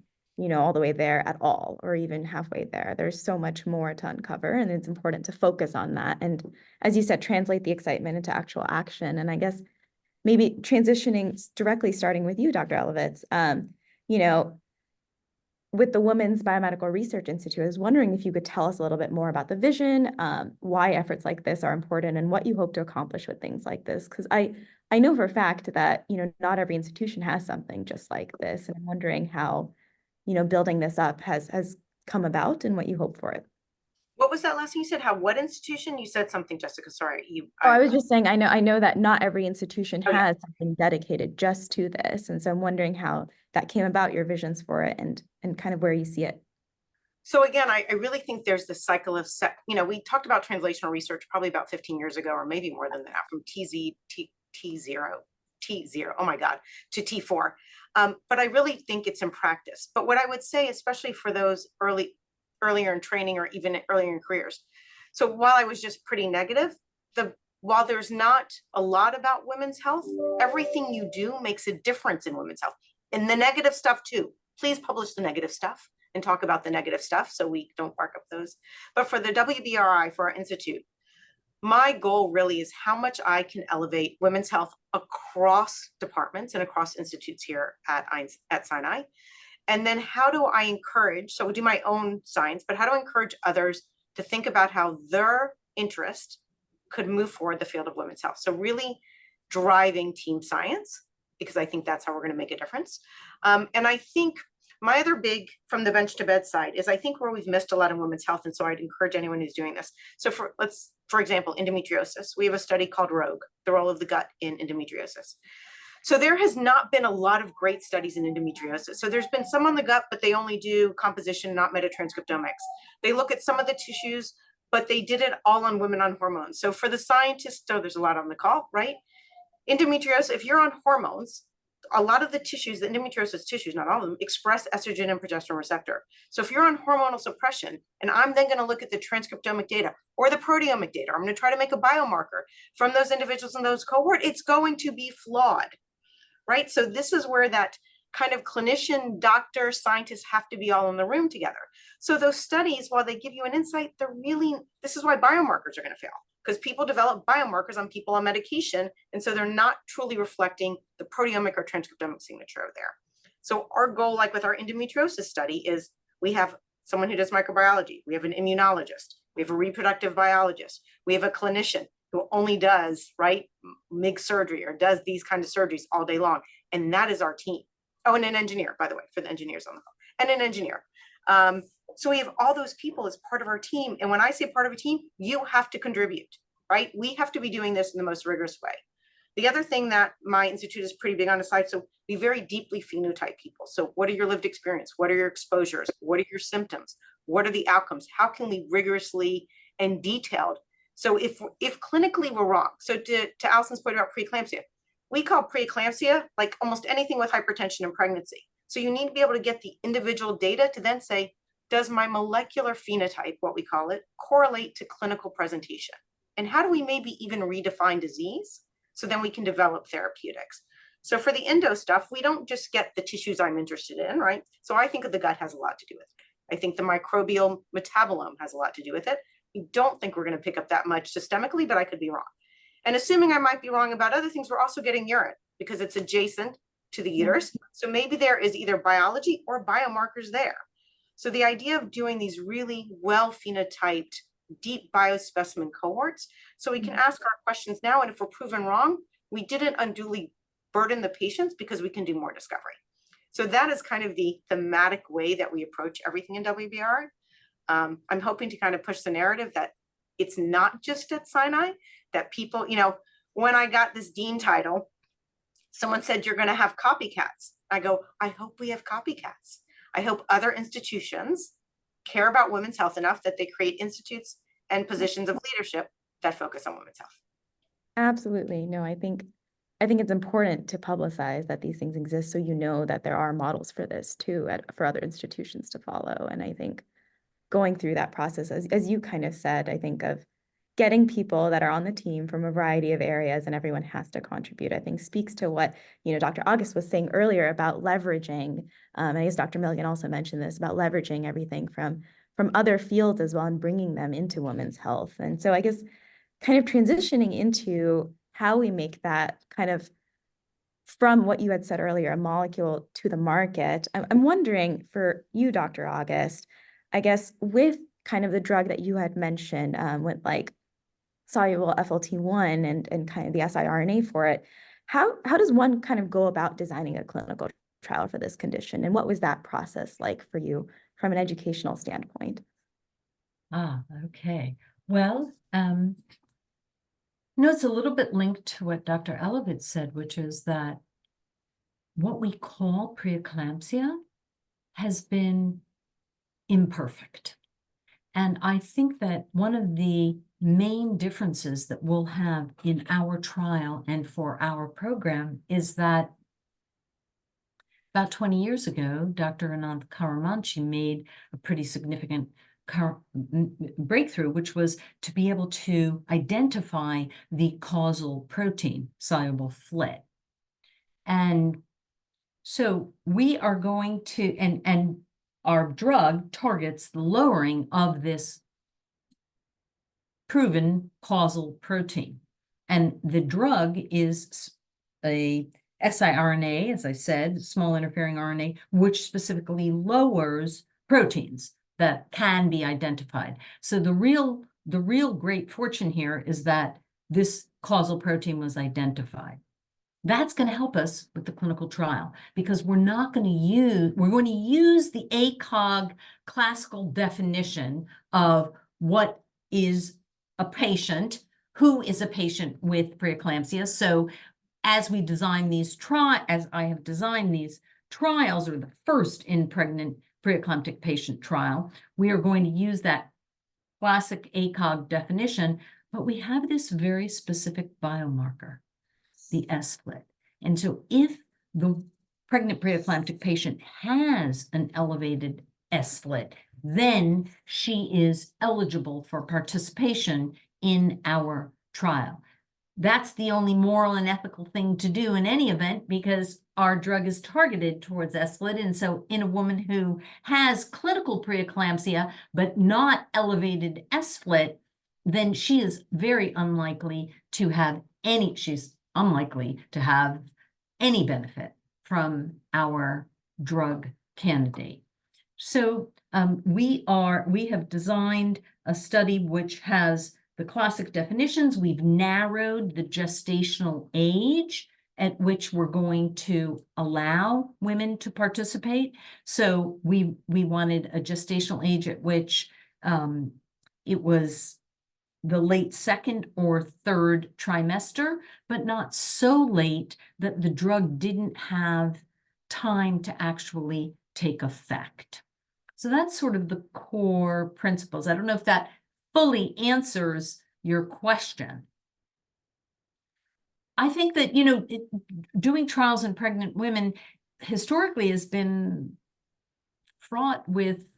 all the way there at all, or even halfway there. There's so much more to uncover, and it's important to focus on that. And as you said, translate the excitement into actual action. And I guess maybe transitioning directly, starting with you, Dr. Elovitz, with the Women's Biomedical Research Institute, I was wondering if you could tell us a little bit more about the vision, why efforts like this are important, and what you hope to accomplish with things like this. Because I know for a fact that, not every institution has something just like this. And I'm wondering how, building this up has come about and what you hope for it. What was that last thing you said? What institution? You said something, Jessica. Sorry. I was just saying, I know that not every institution Oh, yeah. has something dedicated just to this. And so I'm wondering how that came about, your visions for it, and kind of where you see it. So again, I really think there's this cycle of, we talked about translational research probably about 15 years ago, or maybe more than that, from T0, oh my God, to T4. But I really think it's in practice. But what I would say, especially for those earlier in training or even earlier in careers. So while I was just pretty negative, while there's not a lot about women's health, everything you do makes a difference in women's health. And the negative stuff too. Please publish the negative stuff and talk about the negative stuff so we don't bark up those. But for the WBRI, for our institute, my goal really is how much I can elevate women's health across departments and across institutes here at Sinai. And then how do I encourage, so we do my own science, but how do I encourage others to think about how their interest could move forward the field of women's health? So really driving team science, because I think that's how we're going to make a difference. And I think my other big from the bench to bedside is I think where we've missed a lot in women's health. And so I'd encourage anyone who's doing this. So for example, endometriosis, we have a study called ROGUE, the role of the gut in endometriosis. So there has not been a lot of great studies in endometriosis. So there's been some on the gut, but they only do composition, not metatranscriptomics. They look at some of the tissues, but they did it all on women on hormones. So for the scientists, so there's a lot on the call, right? Endometriosis, if you're on hormones, a lot of the tissues, the endometriosis tissues, not all of them, express estrogen and progesterone receptor. So if you're on hormonal suppression, and I'm then going to look at the transcriptomic data or the proteomic data, I'm going to try to make a biomarker from those individuals in those cohort, it's going to be flawed, right? So this is where that kind of clinician, doctor, scientists have to be all in the room together. So those studies, while they give you an insight, this is why biomarkers are going to fail. Because people develop biomarkers on people on medication, and so they're not truly reflecting the proteomic or transcriptomic signature there. So our goal, like with our endometriosis study, is we have someone who does microbiology. We have an immunologist. We have a reproductive biologist. We have a clinician who only does, right, MIG surgery or does these kinds of surgeries all day long. And that is our team. Oh, and an engineer, by the way, for the engineers on the phone, and an engineer. So we have all those people as part of our team. And when I say part of a team, you have to contribute, right? We have to be doing this in the most rigorous way. The other thing that my institute is pretty big on the side, so we very deeply phenotype people. So what are your lived experience? What are your exposures? What are your symptoms? What are the outcomes? How can we rigorously and detailed? So if clinically we're wrong, so to Allison's point about preeclampsia, we call preeclampsia like almost anything with hypertension and pregnancy. So you need to be able to get the individual data to then say, does my molecular phenotype, what we call it, correlate to clinical presentation? And how do we maybe even redefine disease? So then we can develop therapeutics. So for the endo stuff, we don't just get the tissues I'm interested in, right? So I think the gut has a lot to do with it. I think the microbial metabolome has a lot to do with it. I don't think we're going to pick up that much systemically, but I could be wrong. And assuming I might be wrong about other things, we're also getting urine because it's adjacent to the uterus. So maybe there is either biology or biomarkers there. So the idea of doing these really well phenotyped, deep biospecimen cohorts, so we can ask our questions now, and if we're proven wrong, we didn't unduly burden the patients because we can do more discovery. So that is kind of the thematic way that we approach everything in WBR. I'm hoping to kind of push the narrative that it's not just at Sinai, that people, you know, when I got this dean title, someone said, you're going to have copycats. I go, I hope we have copycats. I hope other institutions care about women's health enough that they create institutes and positions of leadership that focus on women's health. Absolutely. No, I think it's important to publicize that these things exist so you know that there are models for this too for other institutions to follow. And I think going through that process, as you kind of said, I think of getting people that are on the team from a variety of areas and everyone has to contribute, I think speaks to what, you know, Dr. August was saying earlier about leveraging, and I guess Dr. Milligan also mentioned this, about leveraging everything from other fields as well and bringing them into women's health. And so I guess kind of transitioning into how we make that kind of, from what you had said earlier, a molecule to the market, I'm wondering for you, Dr. August, I guess with kind of the drug that you had mentioned with like soluble FLT1 and kind of the siRNA for it, how does one kind of go about designing a clinical trial for this condition? And what was that process like for you from an educational standpoint? Okay. Well, you know, it's a little bit linked to what Dr. Elovitz said, which is that what we call preeclampsia has been imperfect. And I think that one of the main differences that we'll have in our trial and for our program is that about 20 years ago, Dr. Ananth Comanche made a pretty significant breakthrough, which was to be able to identify the causal protein, soluble FLT. And so we are going to, and our drug targets the lowering of this proven causal protein. And the drug is a siRNA, as I said, small interfering RNA, which specifically lowers proteins that can be identified. So the real great fortune here is that this causal protein was identified. That's going to help us with the clinical trial because we're going to use the ACOG classical definition of what is a patient, who is a patient with preeclampsia. So as we design these as I have designed these trials, or the first in pregnant preeclamptic patient trial, we are going to use that classic ACOG definition, but we have this very specific biomarker, the S-FLT. And so if the pregnant preeclamptic patient has an elevated S-FLT, then she is eligible for participation in our trial. That's the only moral and ethical thing to do in any event because our drug is targeted towards S-FLT. And so in a woman who has clinical preeclampsia, but not elevated S-FLT, then she is very unlikely to have any benefit from our drug candidate. So we have designed a study which has the classic definitions. We've narrowed the gestational age at which we're going to allow women to participate. So we wanted a gestational age at which it was the late second or third trimester, but not so late that the drug didn't have time to actually take effect. So that's sort of the core principles. I don't know if that fully answers your question. I think that, doing trials in pregnant women historically has been fraught with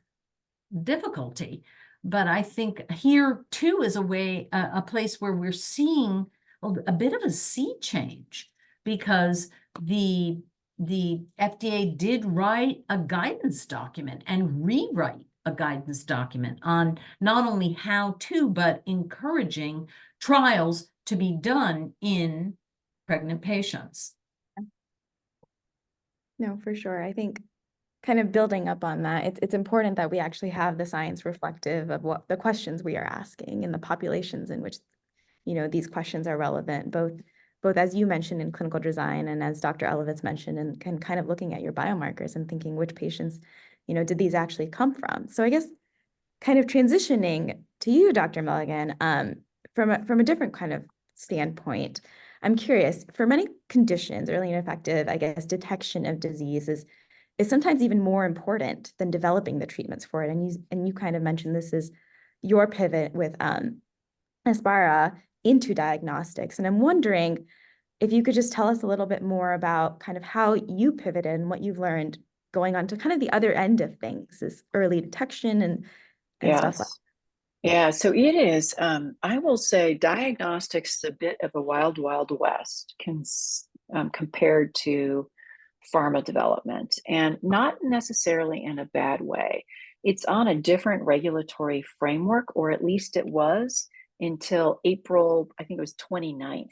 difficulty. But I think here too is a place where we're seeing a bit of a sea change, because the FDA did write a guidance document and rewrite a guidance document on not only how to, but encouraging trials to be done in pregnant patients. No, for sure. I think kind of building up on that, it's important that we actually have the science reflective of what the questions we are asking and the populations in which, these questions are relevant, both as you mentioned in clinical design and as Dr. Elovitz mentioned, and kind of looking at your biomarkers and thinking which patients, did these actually come from? So I guess kind of transitioning to you, Dr. Milligan, from a different kind of standpoint, I'm curious, for many conditions, early and effective, I guess, detection of disease is sometimes even more important than developing the treatments for it. And you kind of mentioned this is your pivot with Aspira into diagnostics. And I'm wondering if you could just tell us a little bit more about kind of how you pivoted and what you've learned going on to kind of the other end of things, this early detection and stuff like that. Yeah, so it is, I will say diagnostics is a bit of a wild, wild west compared to pharma development, and not necessarily in a bad way. It's on a different regulatory framework, or at least it was until April, I think it was 29th.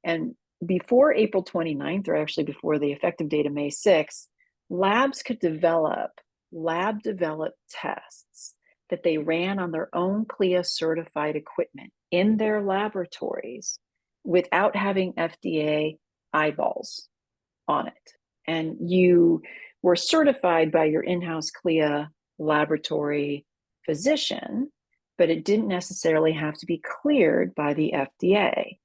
And before April 29th, or actually before the effective date of May 6th, labs could develop lab-developed tests that they ran on their own CLIA certified equipment in their laboratories without having FDA eyeballs on it. And you were certified by your in-house CLIA laboratory physician, but it didn't necessarily have to be cleared by the FDA.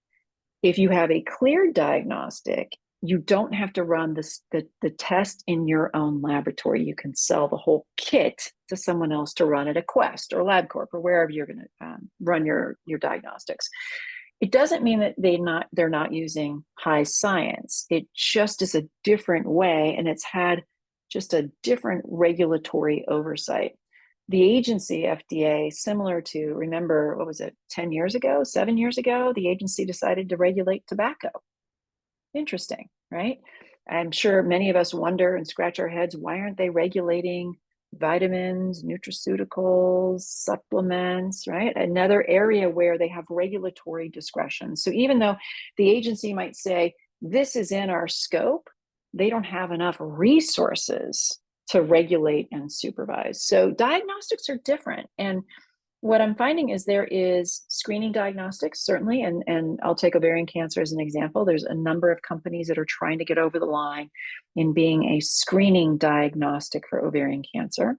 If you have a cleared diagnostic, you don't have to run the test in your own laboratory. You can sell the whole kit to someone else to run at a Quest or LabCorp or wherever you're going to run your diagnostics. It doesn't mean that they're not using high science. It just is a different way, and it's had just a different regulatory oversight. The agency, FDA, similar to, remember, what was it, 10 years ago, 7 years ago, the agency decided to regulate tobacco. Interesting, right? I'm sure many of us wonder and scratch our heads, why aren't they regulating vitamins, nutraceuticals, supplements, right? Another area where they have regulatory discretion. So even though the agency might say, this is in our scope, they don't have enough resources to regulate and supervise. So diagnostics are different. And what I'm finding is there is screening diagnostics, certainly, and I'll take ovarian cancer as an example. There's a number of companies that are trying to get over the line in being a screening diagnostic for ovarian cancer.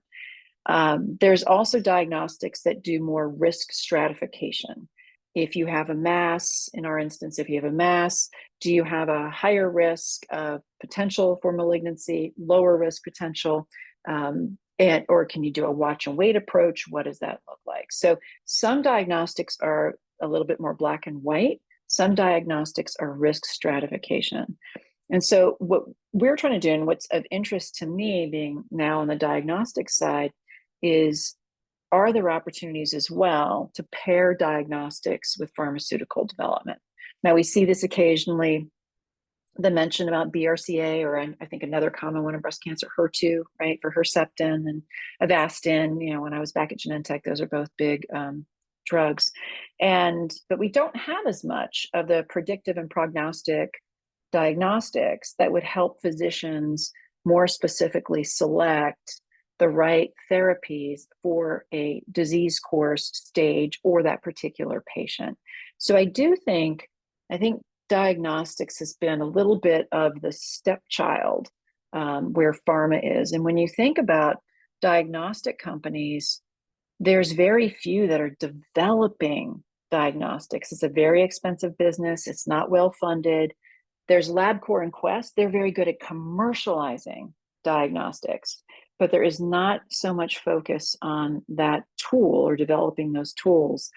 There's also diagnostics that do more risk stratification. If you have a mass, in our instance, if you have a mass, do you have a higher risk of potential for malignancy, lower risk potential? Or can you do a watch and wait approach? What does that look like? So some diagnostics are a little bit more black and white. Some diagnostics are risk stratification. And so what we're trying to do, and what's of interest to me being now on the diagnostic side, is are there opportunities as well to pair diagnostics with pharmaceutical development? Now we see this occasionally, the mention about BRCA, or I think another common one in breast cancer, HER2, right, for Herceptin and Avastin. When I was back at Genentech, those are both big drugs. But we don't have as much of the predictive and prognostic diagnostics that would help physicians more specifically select the right therapies for a disease course stage or that particular patient. So I think diagnostics has been a little bit of the stepchild where pharma is. And when you think about diagnostic companies, there's very few that are developing diagnostics. It's a very expensive business. It's not well funded. There's LabCorp and Quest. They're very good at commercializing diagnostics, but there is not so much focus on that tool or developing those tools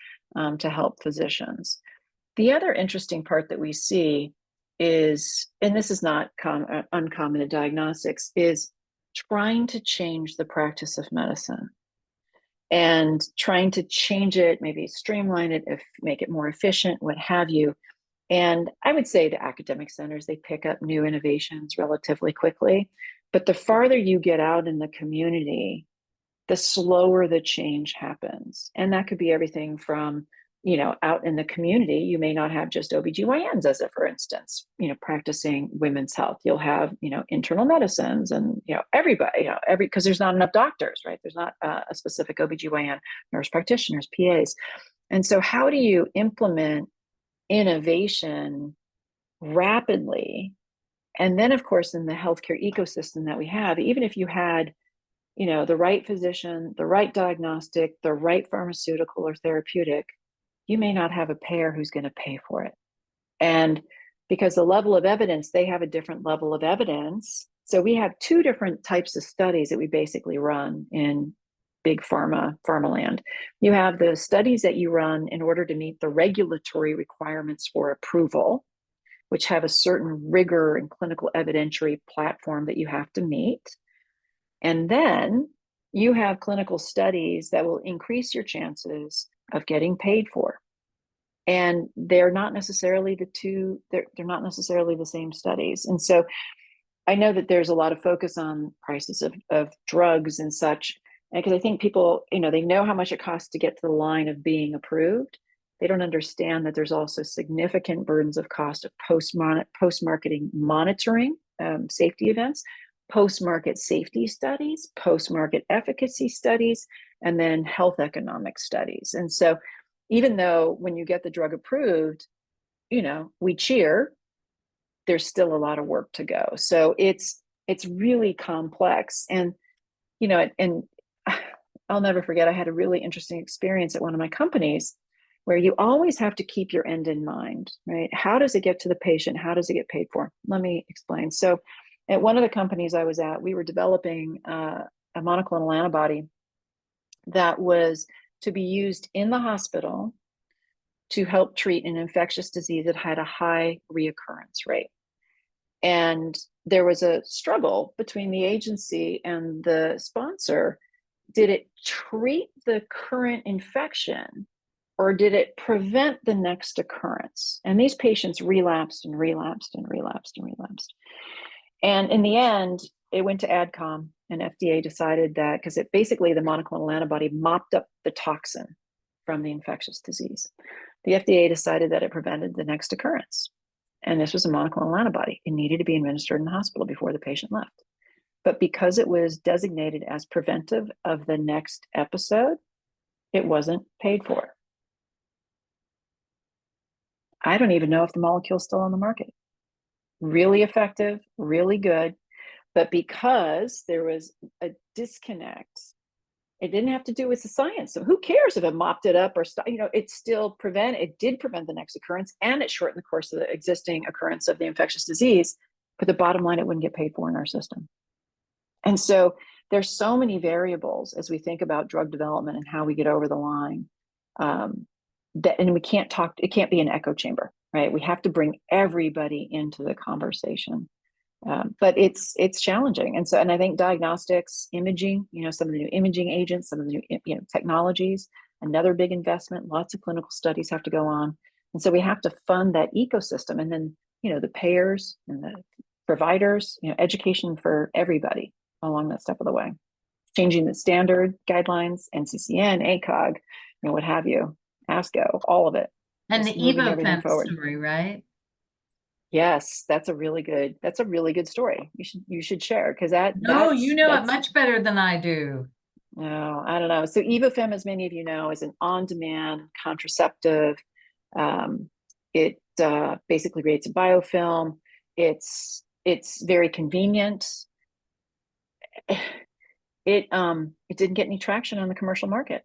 to help physicians. The other interesting part that we see is, and this is not uncommon in diagnostics, is trying to change the practice of medicine and trying to change it, maybe streamline it, make it more efficient, what have you. And I would say the academic centers, they pick up new innovations relatively quickly. But the farther you get out in the community, the slower the change happens. And that could be everything from, out in the community, you may not have just OBGYNs as for instance, practicing women's health. You'll have, internal medicines and, everybody, because there's not enough doctors, right? There's not a specific OBGYN, nurse practitioners, PAs. And so how do you implement innovation rapidly? And then, of course, in the healthcare ecosystem that we have, even if you had, the right physician, the right diagnostic, the right pharmaceutical or therapeutic, you may not have a payer who's going to pay for it. And because the level of evidence, they have a different level of evidence. So we have two different types of studies that we basically run in big pharma land. You have the studies that you run in order to meet the regulatory requirements for approval, which have a certain rigor and clinical evidentiary platform that you have to meet. And then you have clinical studies that will increase your chances of getting paid for. And they're not necessarily they're not necessarily the same studies. And so I know that there's a lot of focus on prices of drugs and such, because I think people, they know how much it costs to get to the line of being approved. They don't understand that there's also significant burdens of cost of post-marketing monitoring, safety events, post-market safety studies, post-market efficacy studies, and then health economic studies. And so even though when you get the drug approved, we cheer, there's still a lot of work to go. So it's really complex. And, and I'll never forget, I had a really interesting experience at one of my companies where you always have to keep your end in mind, right? How does it get to the patient? How does it get paid for? Let me explain. So at one of the companies I was at, we were developing a monoclonal antibody that was to be used in the hospital to help treat an infectious disease that had a high reoccurrence rate. And there was a struggle between the agency and the sponsor. Did it treat the current infection, or did it prevent the next occurrence? And these patients relapsed and relapsed and relapsed and relapsed. And in the end, it went to AdCom, and FDA decided that, because it basically, the monoclonal antibody mopped up the toxin from the infectious disease. The FDA decided that it prevented the next occurrence. And this was a monoclonal antibody. It needed to be administered in the hospital before the patient left. But because it was designated as preventive of the next episode, it wasn't paid for. I don't even know if the molecule's still on the market. Really effective, really good. But because there was a disconnect, it didn't have to do with the science. So who cares if it mopped it up or, it did prevent the next occurrence, and it shortened the course of the existing occurrence of the infectious disease. But the bottom line, it wouldn't get paid for in our system. And so there's so many variables as we think about drug development and how we get over the line. And we can't it can't be an echo chamber, right? We have to bring everybody into the conversation. But it's challenging. And I think diagnostics, imaging, some of the new imaging agents, some of the new, technologies, another big investment, lots of clinical studies have to go on. And so we have to fund that ecosystem. And then, the payers and the providers, education for everybody along that step of the way. Changing the standard guidelines, NCCN, ACOG, what have you, ASCO, all of it. And Just the moving Evo everything fence forward. story, right? Yes, that's a really good story. You should share, because No, you know it that's much better than I do. no, I don't know. So Evofem, as many of you know, is an on-demand contraceptive. It basically creates a biofilm. It's very convenient. It didn't get any traction on the commercial market,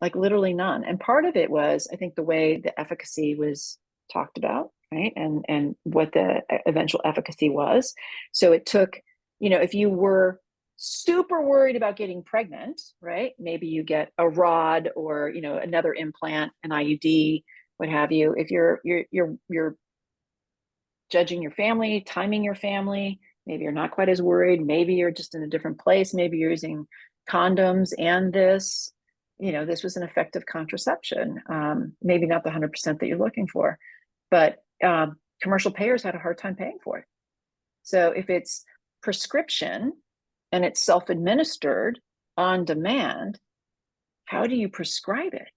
like literally none. And part of it was, I think, the way the efficacy was talked about, right? And what the eventual efficacy was. So it took, if you were super worried about getting pregnant, right? Maybe you get a rod or, another implant, an IUD, what have you. If you're judging your family, timing your family, maybe you're not quite as worried, maybe you're just in a different place, maybe you're using condoms and this was an effective contraception. Maybe not the 100% that you're looking for, but commercial payers had a hard time paying for it. So if it's prescription and it's self-administered on demand, how do you prescribe it,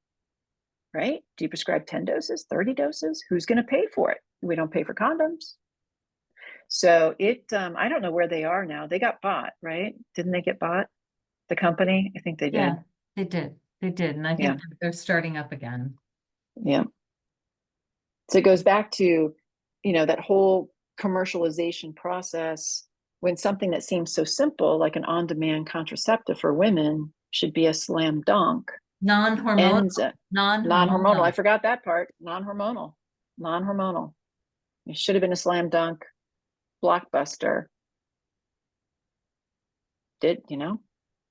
right? Do you prescribe 10 doses, 30 doses? Who's going to pay for it? We don't pay for condoms. So I don't know where they are now. They got bought, right? Didn't they get bought? The company? I think they did. Yeah, they did. They did. And I think they're starting up again. Yeah. So it goes back to, that whole commercialization process, when something that seems so simple, like an on-demand contraceptive for women, should be a slam dunk. Non-hormonal. Non-hormonal. I forgot that part. Non-hormonal. It should have been a slam dunk blockbuster.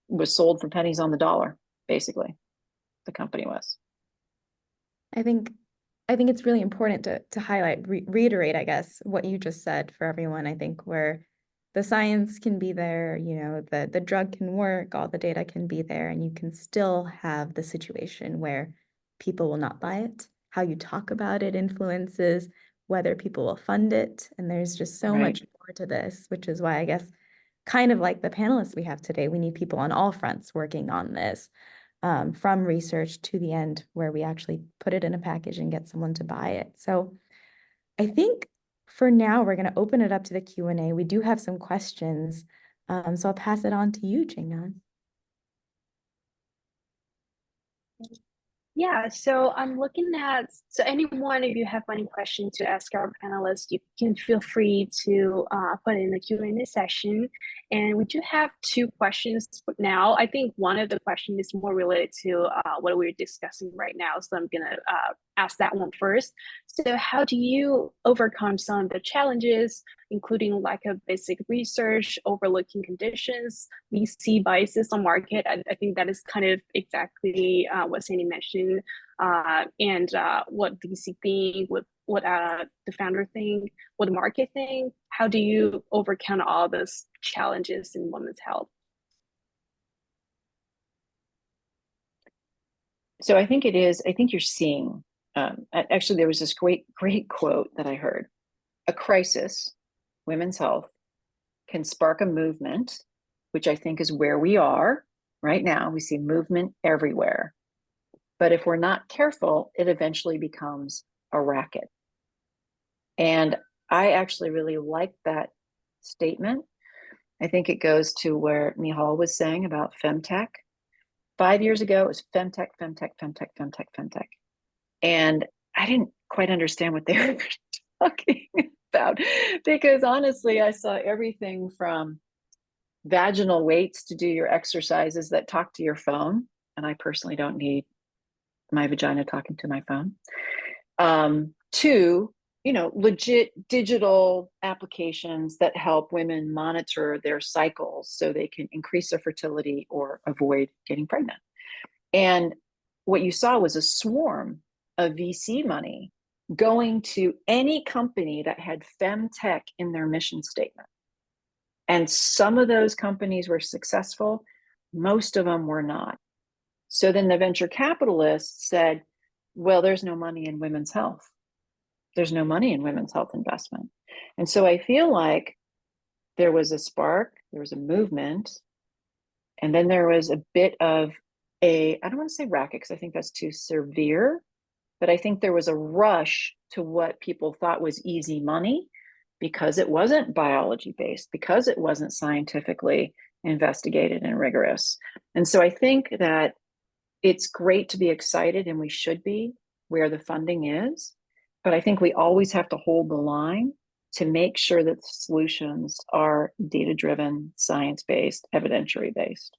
Was sold for pennies on the dollar, basically. The company was. I think it's really important to highlight, reiterate, I guess, what you just said for everyone. I think where the science can be there, the drug can work, all the data can be there, and you can still have the situation where people will not buy it. How you talk about it influences whether people will fund it. And there's just so much more to this, which is why I guess kind of like the panelists we have today, we need people on all fronts working on this. From research to the end where we actually put it in a package and get someone to buy it. So I think for now, we're going to open it up to the Q&A. We do have some questions. So I'll pass it on to you, Jingnan. Yeah, so I'm looking at, so anyone, if you have any questions to ask our panelists, you can feel free to put in the Q&A session. And we do have two questions now. I think one of the questions is more related to what we're discussing right now. So I'm gonna ask that one first. So how do you overcome some of the challenges, including lack of basic research, overlooking conditions, VC biases on market? I think that is kind of exactly what Sandy mentioned, and what VC think, what the founder think, what the market think. How do you overcome all those challenges in women's health? So I think you're seeing, actually there was this great quote that I heard: a crisis, women's health, can spark a movement, which I think is where we are right now. We see movement everywhere. But if we're not careful, it eventually becomes a racket. And I actually really like that statement. I think it goes to where Michal was saying about femtech. 5 years ago, it was femtech. And I didn't quite understand what they were talking about, because honestly, I saw everything from vaginal weights to do your exercises that talk to your phone. And I personally don't need my vagina talking to my phone. To, legit digital applications that help women monitor their cycles so they can increase their fertility or avoid getting pregnant. And what you saw was a swarm of VC money going to any company that had femtech in their mission statement. And some of those companies were successful, most of them were not. So then the venture capitalists said, well, there's no money in women's health. There's no money in women's health investment. And so I feel like there was a spark, there was a movement, and then there was a bit of I don't want to say racket, because I think that's too severe, but I think there was a rush to what people thought was easy money because it wasn't biology based, because it wasn't scientifically investigated and rigorous. And so I think that it's great to be excited, and we should be, where the funding is. But I think we always have to hold the line to make sure that the solutions are data-driven, science-based, evidentiary-based.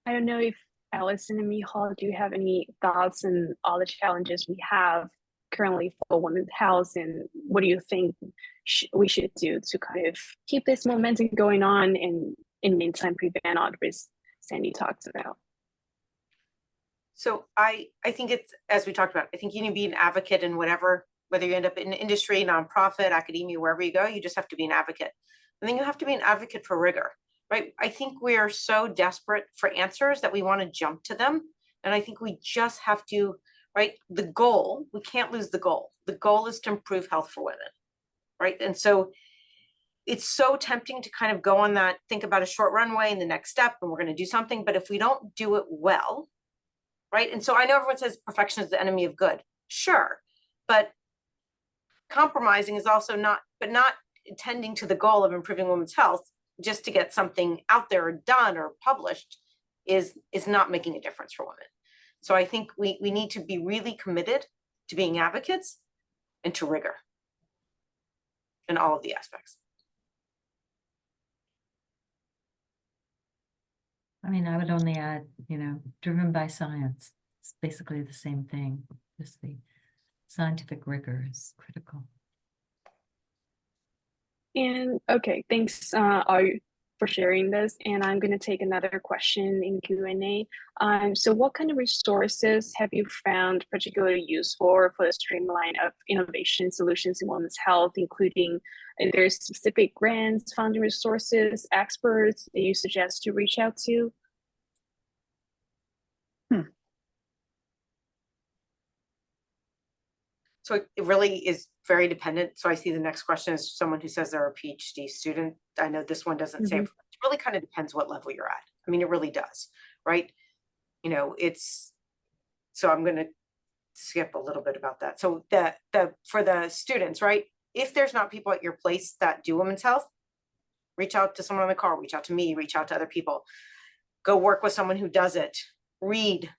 I don't know if Allison and Michal, do you have any thoughts on all the challenges we have currently for women's health, and what do you think we should do to kind of keep this momentum going on and in the meantime prevent all the risks Sandy talks about? So I think it's, as we talked about, I think you need to be an advocate in whatever, whether you end up in industry, nonprofit, academia, wherever you go, you just have to be an advocate. And then you have to be an advocate for rigor, right? I think we are so desperate for answers that we want to jump to them. And I think we just have to, right? The goal, we can't lose the goal. The goal is to improve health for women, right? And so it's so tempting to kind of go on that, think about a short runway and the next step, and we're going to do something. But if we don't do it well, right? And so I know everyone says perfection is the enemy of good. Sure. But compromising is also not tending to the goal of improving women's health just to get something out there or done or published is not making a difference for women. So I think we need to be really committed to being advocates and to rigor in all of the aspects. I mean, I would only add, driven by science. It's basically the same thing. Just the scientific rigor is critical. And okay, thanks all for sharing this. And I'm going to take another question in Q&A. So what kind of resources have you found particularly useful for the streamline of innovation solutions in women's health, including if there's specific grants, funding resources, experts that you suggest to reach out to? So it really is very dependent. So I see the next question is someone who says they're a PhD student. I know this one doesn't say, it really kind of depends what level you're at. I mean, it really does, right? So I'm going to skip a little bit about that. So for the students, right? If there's not people at your place that do women's health, reach out to someone on the call, reach out to me, reach out to other people, go work with someone who does it, read,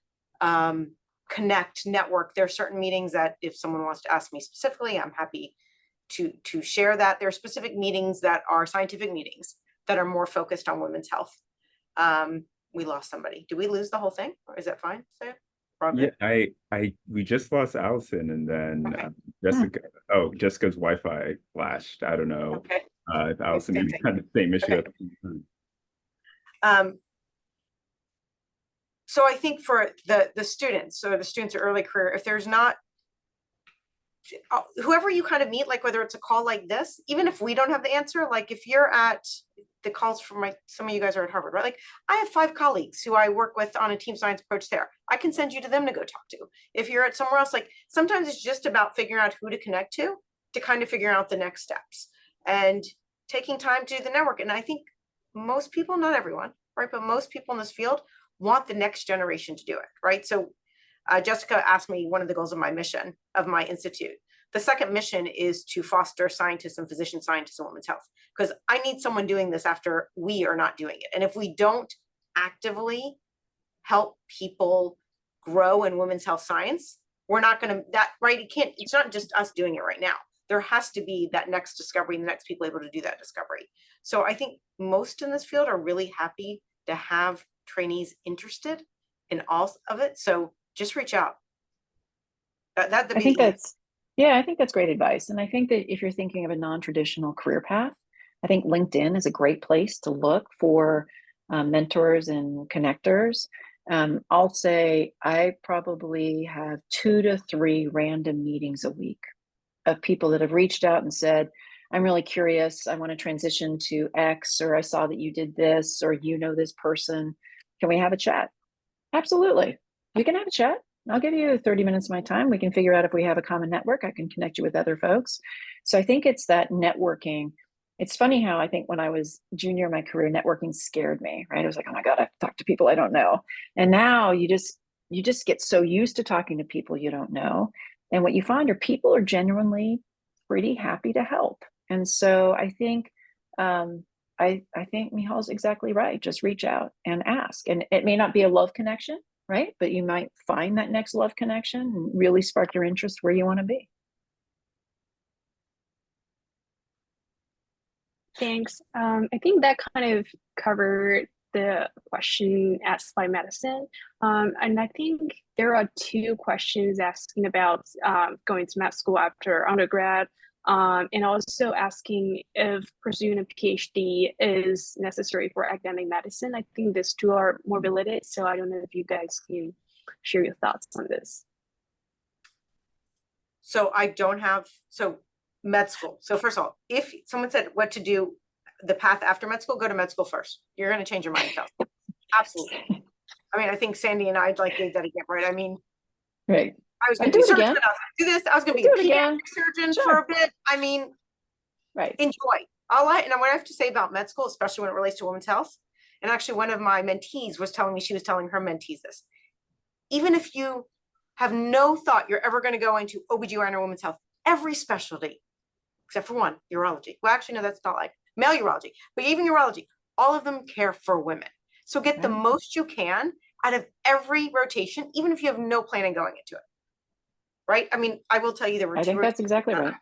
connect, network. There are certain meetings that if someone wants to ask me specifically, I'm happy to share that. There are specific meetings that are scientific meetings that are more focused on women's health. We lost somebody. Did we lose the whole thing, or is that fine? Yeah, we just lost Allison, and then okay. Jessica. Oh, Jessica's Wi-Fi flashed. I don't know if Allison maybe had the same issue at the same time. So I think for the students, so the students are early career, if there's not, whoever you kind of meet, like whether it's a call like this, even if we don't have the answer, like if you're at the calls from some of you guys are at Harvard, right? Like I have 5 colleagues who I work with on a team science approach there. I can send you to them to go talk to. If you're at somewhere else, like sometimes it's just about figuring out who to connect to kind of figure out the next steps and taking time to do the network. And I think most people, not everyone, right? But most people in this field want the next generation to do it, right? So Jessica asked me one of the goals of my mission of my institute. The second mission is to foster scientists and physician scientists in women's health, because I need someone doing this after we are not doing it. And if we don't actively help people grow in women's health science, we're not going to, right? It's not just us doing it right now. There has to be that next discovery and the next people able to do that discovery. So I think most in this field are really happy to have trainees interested in all of it. So just reach out. I think that's great advice. And I think that if you're thinking of a non-traditional career path, I think LinkedIn is a great place to look for mentors and connectors. I'll say I probably have 2 to 3 random meetings a week of people that have reached out and said, I'm really curious, I want to transition to X, or I saw that you did this, or this person. Can we have a chat? Absolutely. We can have a chat. I'll give you 30 minutes of my time. We can figure out if we have a common network. I can connect you with other folks. So I think it's that networking. It's funny how I think when I was junior in my career, networking scared me, right? I was like, oh my God, I have to talk to people I don't know. And now you just you just get so used to talking to people you don't know. And what you find are people are genuinely pretty happy to help. And so I think I think Michal's exactly right. Just reach out and ask. And it may not be a love connection, right? But you might find that next love connection and really spark your interest where you want to be. Thanks. I think that kind of covered the question asked by medicine. And I think there are two questions asking about going to med school after undergrad, and also asking if pursuing a PhD is necessary for academic medicine. I think these two are more related, so I don't know if you guys can share your thoughts on this. So I don't have, med school. So first of all, if someone said what to do, the path after med school, go to med school first. You're going to change your mind. Absolutely. I mean, I think Sandy and I like gave that again, right? I mean, right. I was going to be surgeon. I was going to do this. I was going to be a pediatric surgeon for a bit. I mean, right. Enjoy. And what I have to say about med school, especially when it relates to women's health, and actually one of my mentees was telling me, she was telling her mentees this, even if you have no thought you're ever going to go into OBGYN or women's health, every specialty, except for one, urology. Well, actually, no, that's not like male urology, but even urology, all of them care for women. So get the most you can out of every rotation, even if you have no plan on going into it. Right? I mean, I will tell you there were I think that's exactly right.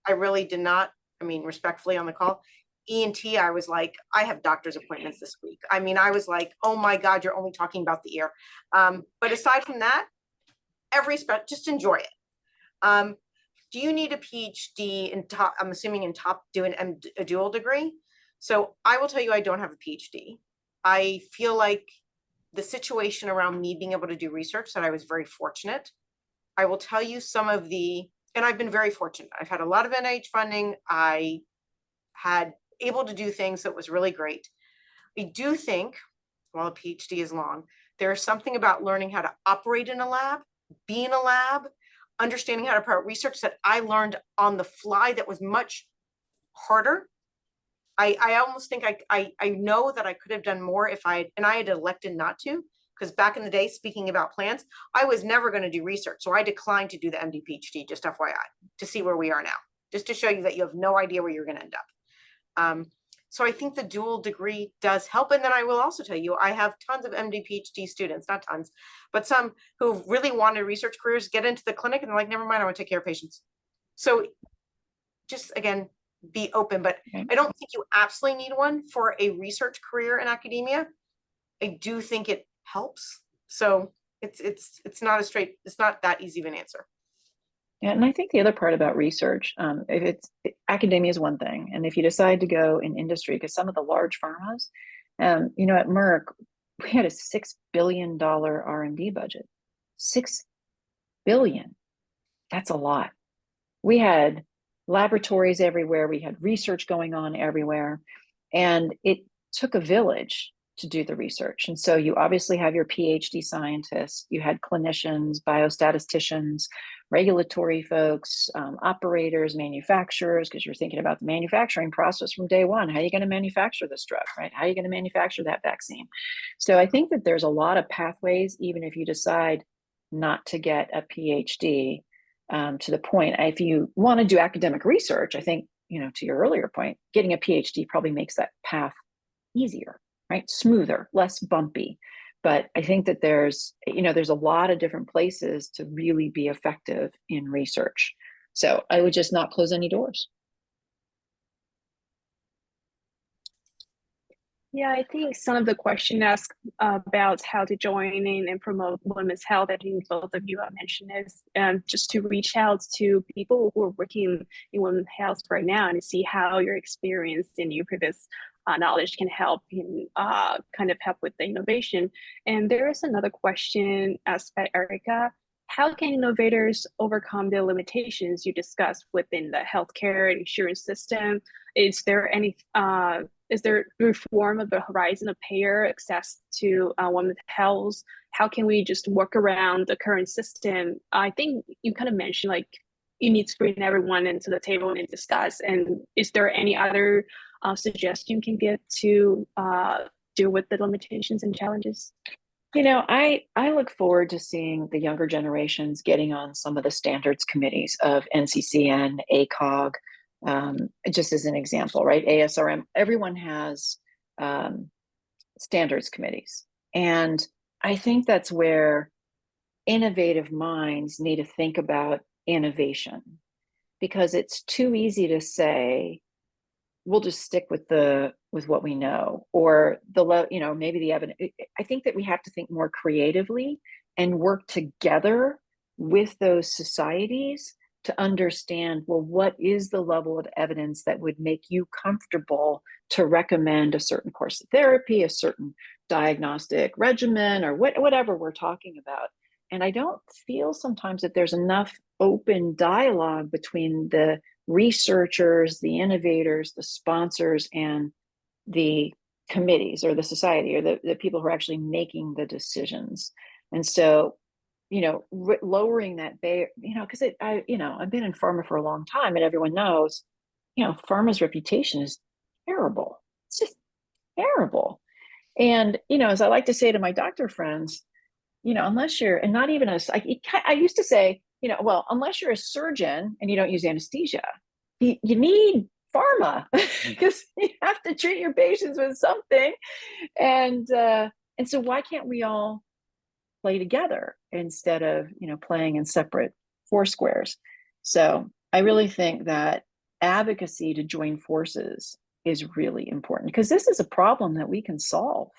I really did not, I mean, respectfully on the call, ENT, I was like, I have doctor's appointments this week. I mean, I was like, oh my God, you're only talking about the ear. But aside from that, just enjoy it. Do you need a PhD in top, I'm assuming in top, doing a dual degree? So I will tell you, I don't have a PhD. I feel like the situation around me being able to do research, that I was very fortunate. I will tell you some of and I've been very fortunate. I've had a lot of NIH funding. I had able to do things that was really great. I do think, while a PhD is long, there's something about learning how to operate in a lab, be in a lab, understanding how to prepare research that I learned on the fly that was much harder. I almost think I know that I could have done more if I had elected not to, because back in the day, speaking about plans, I was never going to do research. So I declined to do the MD PhD, just FYI, to see where we are now, just to show you that you have no idea where you're going to end up. So I think the dual degree does help. And then I will also tell you, I have tons of MD PhD students, not tons, but some who really wanted research careers, get into the clinic and they're like, never mind, I want to take care of patients. So just, again, be open, but I don't think you absolutely need one for a research career in academia. I do think it helps. So it's not it's not that easy of an answer. Yeah, and I think the other part about research, academia is one thing, and if you decide to go in industry, because some of the large pharmas, at Merck, we had a $6 billion R&D budget. $6 billion. That's a lot. We had laboratories everywhere. We had research going on everywhere, and it took a village to do the research. And so you obviously have your PhD scientists, you had clinicians, biostatisticians, regulatory folks, operators, manufacturers, because you're thinking about the manufacturing process from day one. How are you going to manufacture this drug, right? How are you going to manufacture that vaccine? So I think that there's a lot of pathways, even if you decide not to get a PhD, to the point, if you want to do academic research, I think, to your earlier point, getting a PhD probably makes that path easier, right? Smoother, less bumpy. But I think that there's a lot of different places to really be effective in research. So I would just not close any doors. Yeah, I think some of the question asked about how to join in and promote women's health, I think both of you have mentioned is just to reach out to people who are working in women's health right now and see how your experience and your previous knowledge can help in kind of help with the innovation. And there is another question asked by Erica. How can innovators overcome the limitations you discussed within the healthcare insurance system? Is there reform of the horizon of payer access to women's health? How can we just work around the current system? I think you kind of mentioned like you need to bring everyone into the table and discuss. And is there any other suggestion you can give to deal with the limitations and challenges? I look forward to seeing the younger generations getting on some of the standards committees of NCCN, ACOG, just as an example, right? ASRM, everyone has standards committees. And I think that's where innovative minds need to think about innovation, because it's too easy to say, we'll just stick with what we know, or maybe the evidence. I think that we have to think more creatively and work together with those societies to understand, well, what is the level of evidence that would make you comfortable to recommend a certain course of therapy, a certain diagnostic regimen, or whatever we're talking about. And I don't feel sometimes that there's enough open dialogue between the researchers, the innovators, the sponsors, and the committees or the society or the people who are actually making the decisions. And so, lowering that barrier, because I've been in pharma for a long time, and everyone knows, pharma's reputation is terrible. It's just terrible. And, as I like to say to my doctor friends, unless you're, and not even I used to say, well, unless you're a surgeon and you don't use anesthesia, you need pharma because you have to treat your patients with something. And so why can't we all play together instead of, playing in separate four squares? So I really think that advocacy to join forces is really important, because this is a problem that we can solve.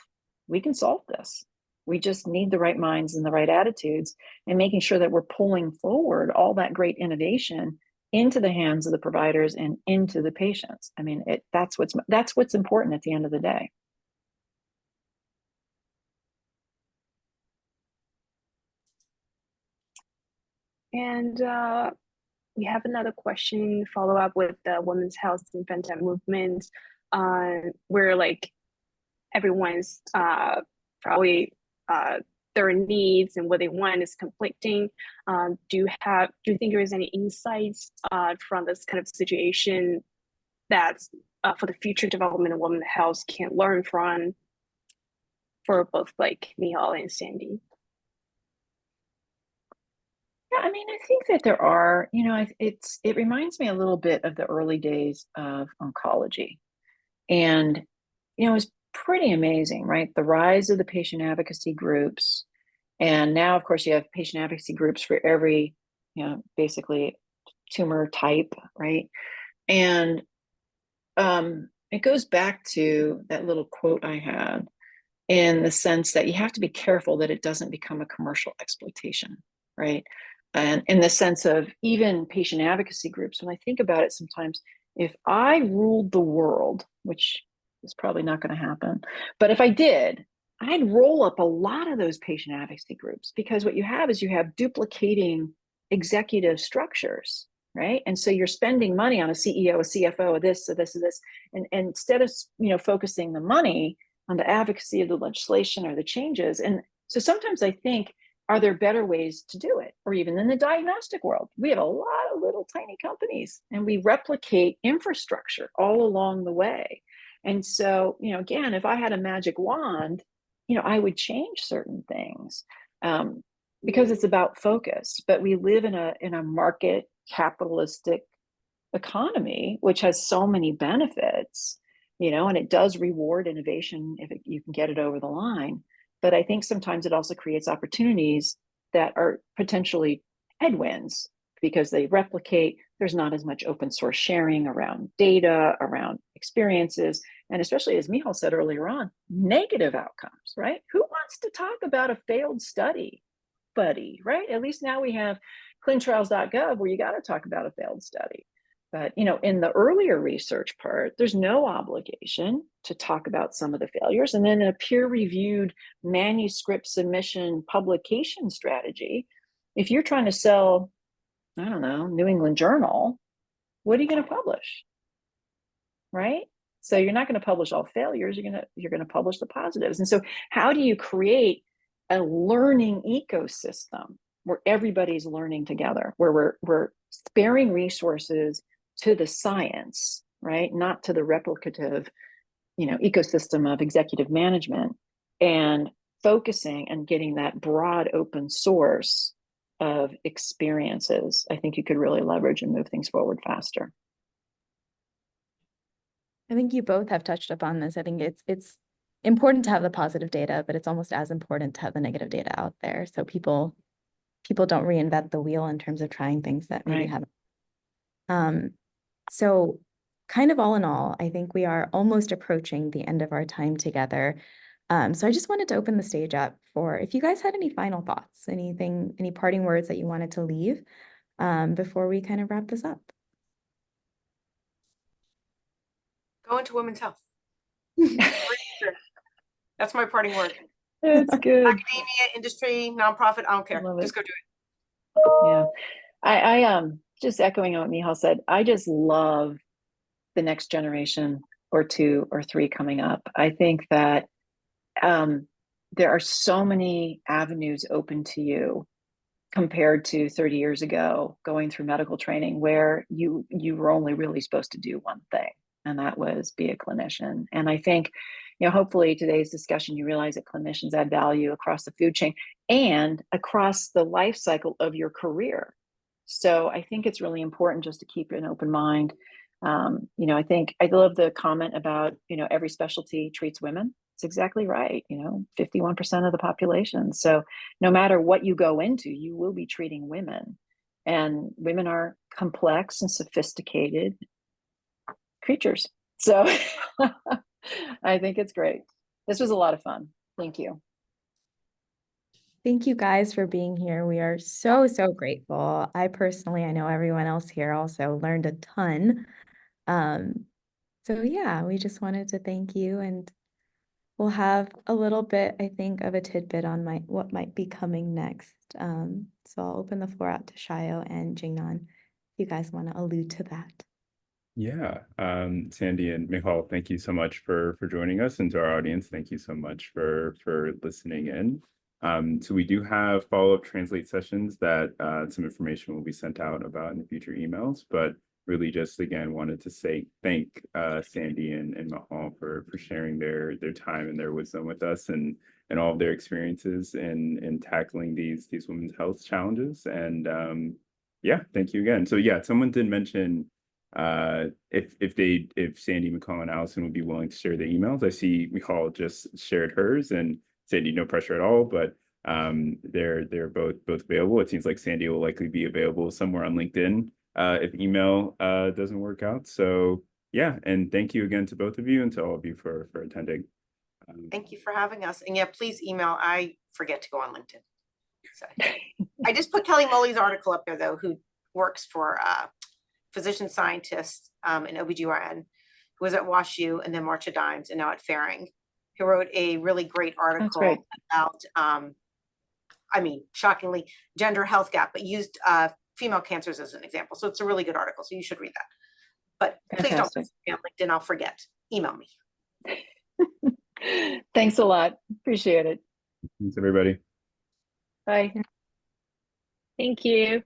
We can solve this. We just need the right minds and the right attitudes, and making sure that we're pulling forward all that great innovation into the hands of the providers and into the patients. I mean, that's what's important at the end of the day. And we have another question, follow up with the women's health and infant movement, where like everyone's probably their needs and what they want is conflicting. Do you think there is any insights from this kind of situation that's for the future development of women's health can learn from, for both like Michal and Sandy? Yeah, I mean, I think that there are, it reminds me a little bit of the early days of oncology. And, it was pretty amazing, right? The rise of the patient advocacy groups. And now, of course, you have patient advocacy groups for every, basically tumor type, right? And it goes back to that little quote I had, in the sense that you have to be careful that it doesn't become a commercial exploitation, right? And in the sense of even patient advocacy groups, when I think about it sometimes, if I ruled the world, which is probably not going to happen, but if I did, I'd roll up a lot of those patient advocacy groups, because what you have is you have duplicating executive structures, right? And so you're spending money on a CEO, a CFO, a this, and instead of focusing the money on the advocacy of the legislation or the changes. And so sometimes I think, are there better ways to do it? Or even in the diagnostic world, we have a lot of little tiny companies, and we replicate infrastructure all along the way. And so, again, if I had a magic wand, I would change certain things, because it's about focus. But we live in a market capitalistic economy, which has so many benefits, and it does reward innovation if you can get it over the line. But I think sometimes it also creates opportunities that are potentially headwinds, because they replicate. There's not as much open source sharing around data, around experiences, and especially, as Michal said earlier on, negative outcomes, right? Who wants to talk about a failed study, buddy, right? At least now we have clinicaltrials.gov where you got to talk about a failed study. But, in the earlier research part, there's no obligation to talk about some of the failures. And then a peer-reviewed manuscript submission publication strategy, if you're trying to sell, I don't know, New England Journal, what are you going to publish, right? So you're not going to publish all failures. You're going to publish the positives. And so how do you create a learning ecosystem where everybody's learning together, where we're sparing resources to the science, right? Not to the replicative, ecosystem of executive management, and focusing and getting that broad open source of experiences, I think you could really leverage and move things forward faster. I think you both have touched upon this. I think it's important to have the positive data, but it's almost as important to have the negative data out there, so people don't reinvent the wheel in terms of trying things that maybe haven't. So kind of all in all, I think we are almost approaching the end of our time together. So I just wanted to open the stage up for if you guys had any final thoughts, any parting words that you wanted to leave before we kind of wrap this up. Go into women's health. That's my parting word. That's good. Academia, industry, nonprofit, I don't care. Just go do it. Yeah. I just echoing on what Michal said, I just love the next generation or 2 or 3 coming up. I think that there are so many avenues open to you compared to 30 years ago going through medical training, where you were only really supposed to do one thing, and that was be a clinician. And I think, hopefully today's discussion, you realize that clinicians add value across the food chain and across the life cycle of your career. So I think it's really important just to keep an open mind. I think I love the comment about, every specialty treats women. It's exactly right. 51% of the population. So no matter what you go into, you will be treating women, and women are complex and sophisticated creatures. So I think it's great. This was a lot of fun. Thank you. Thank you guys for being here. We are so, so grateful. I know everyone else here also learned a ton. So yeah, we just wanted to thank you, and we'll have a little bit, I think, of a tidbit on what might be coming next. So I'll open the floor out to Shayo and Jingnan if you guys want to allude to that. Yeah, Sandy and Michal, thank you so much for joining us, and to our audience, thank you so much for listening in. So we do have follow-up translate sessions that some information will be sent out about in the future emails, but really just again wanted to thank Sandy and Michal for sharing their time and their wisdom with us, and all of their experiences in tackling these women's health challenges. And yeah, thank you again. So yeah, someone did mention if Sandy, Michal, and Allison would be willing to share the emails. I see Michal just shared hers, and Sandy, no pressure at all, but they're both available. It seems like Sandy will likely be available somewhere on LinkedIn if email doesn't work out. So yeah, and thank you again to both of you and to all of you for attending. Thank you for having us. And yeah, please email. I forget to go on LinkedIn. So I just put Kelly Moley's article up there, though, who works for physician scientist in OBGYN, who was at WashU and then March of Dimes and now at Ferring. He wrote a really great article about, shockingly, gender health gap, but used female cancers as an example. So it's a really good article. So you should read that. But please don't message me on LinkedIn. I'll forget. Email me. Thanks a lot. Appreciate it. Thanks, everybody. Bye. Thank you.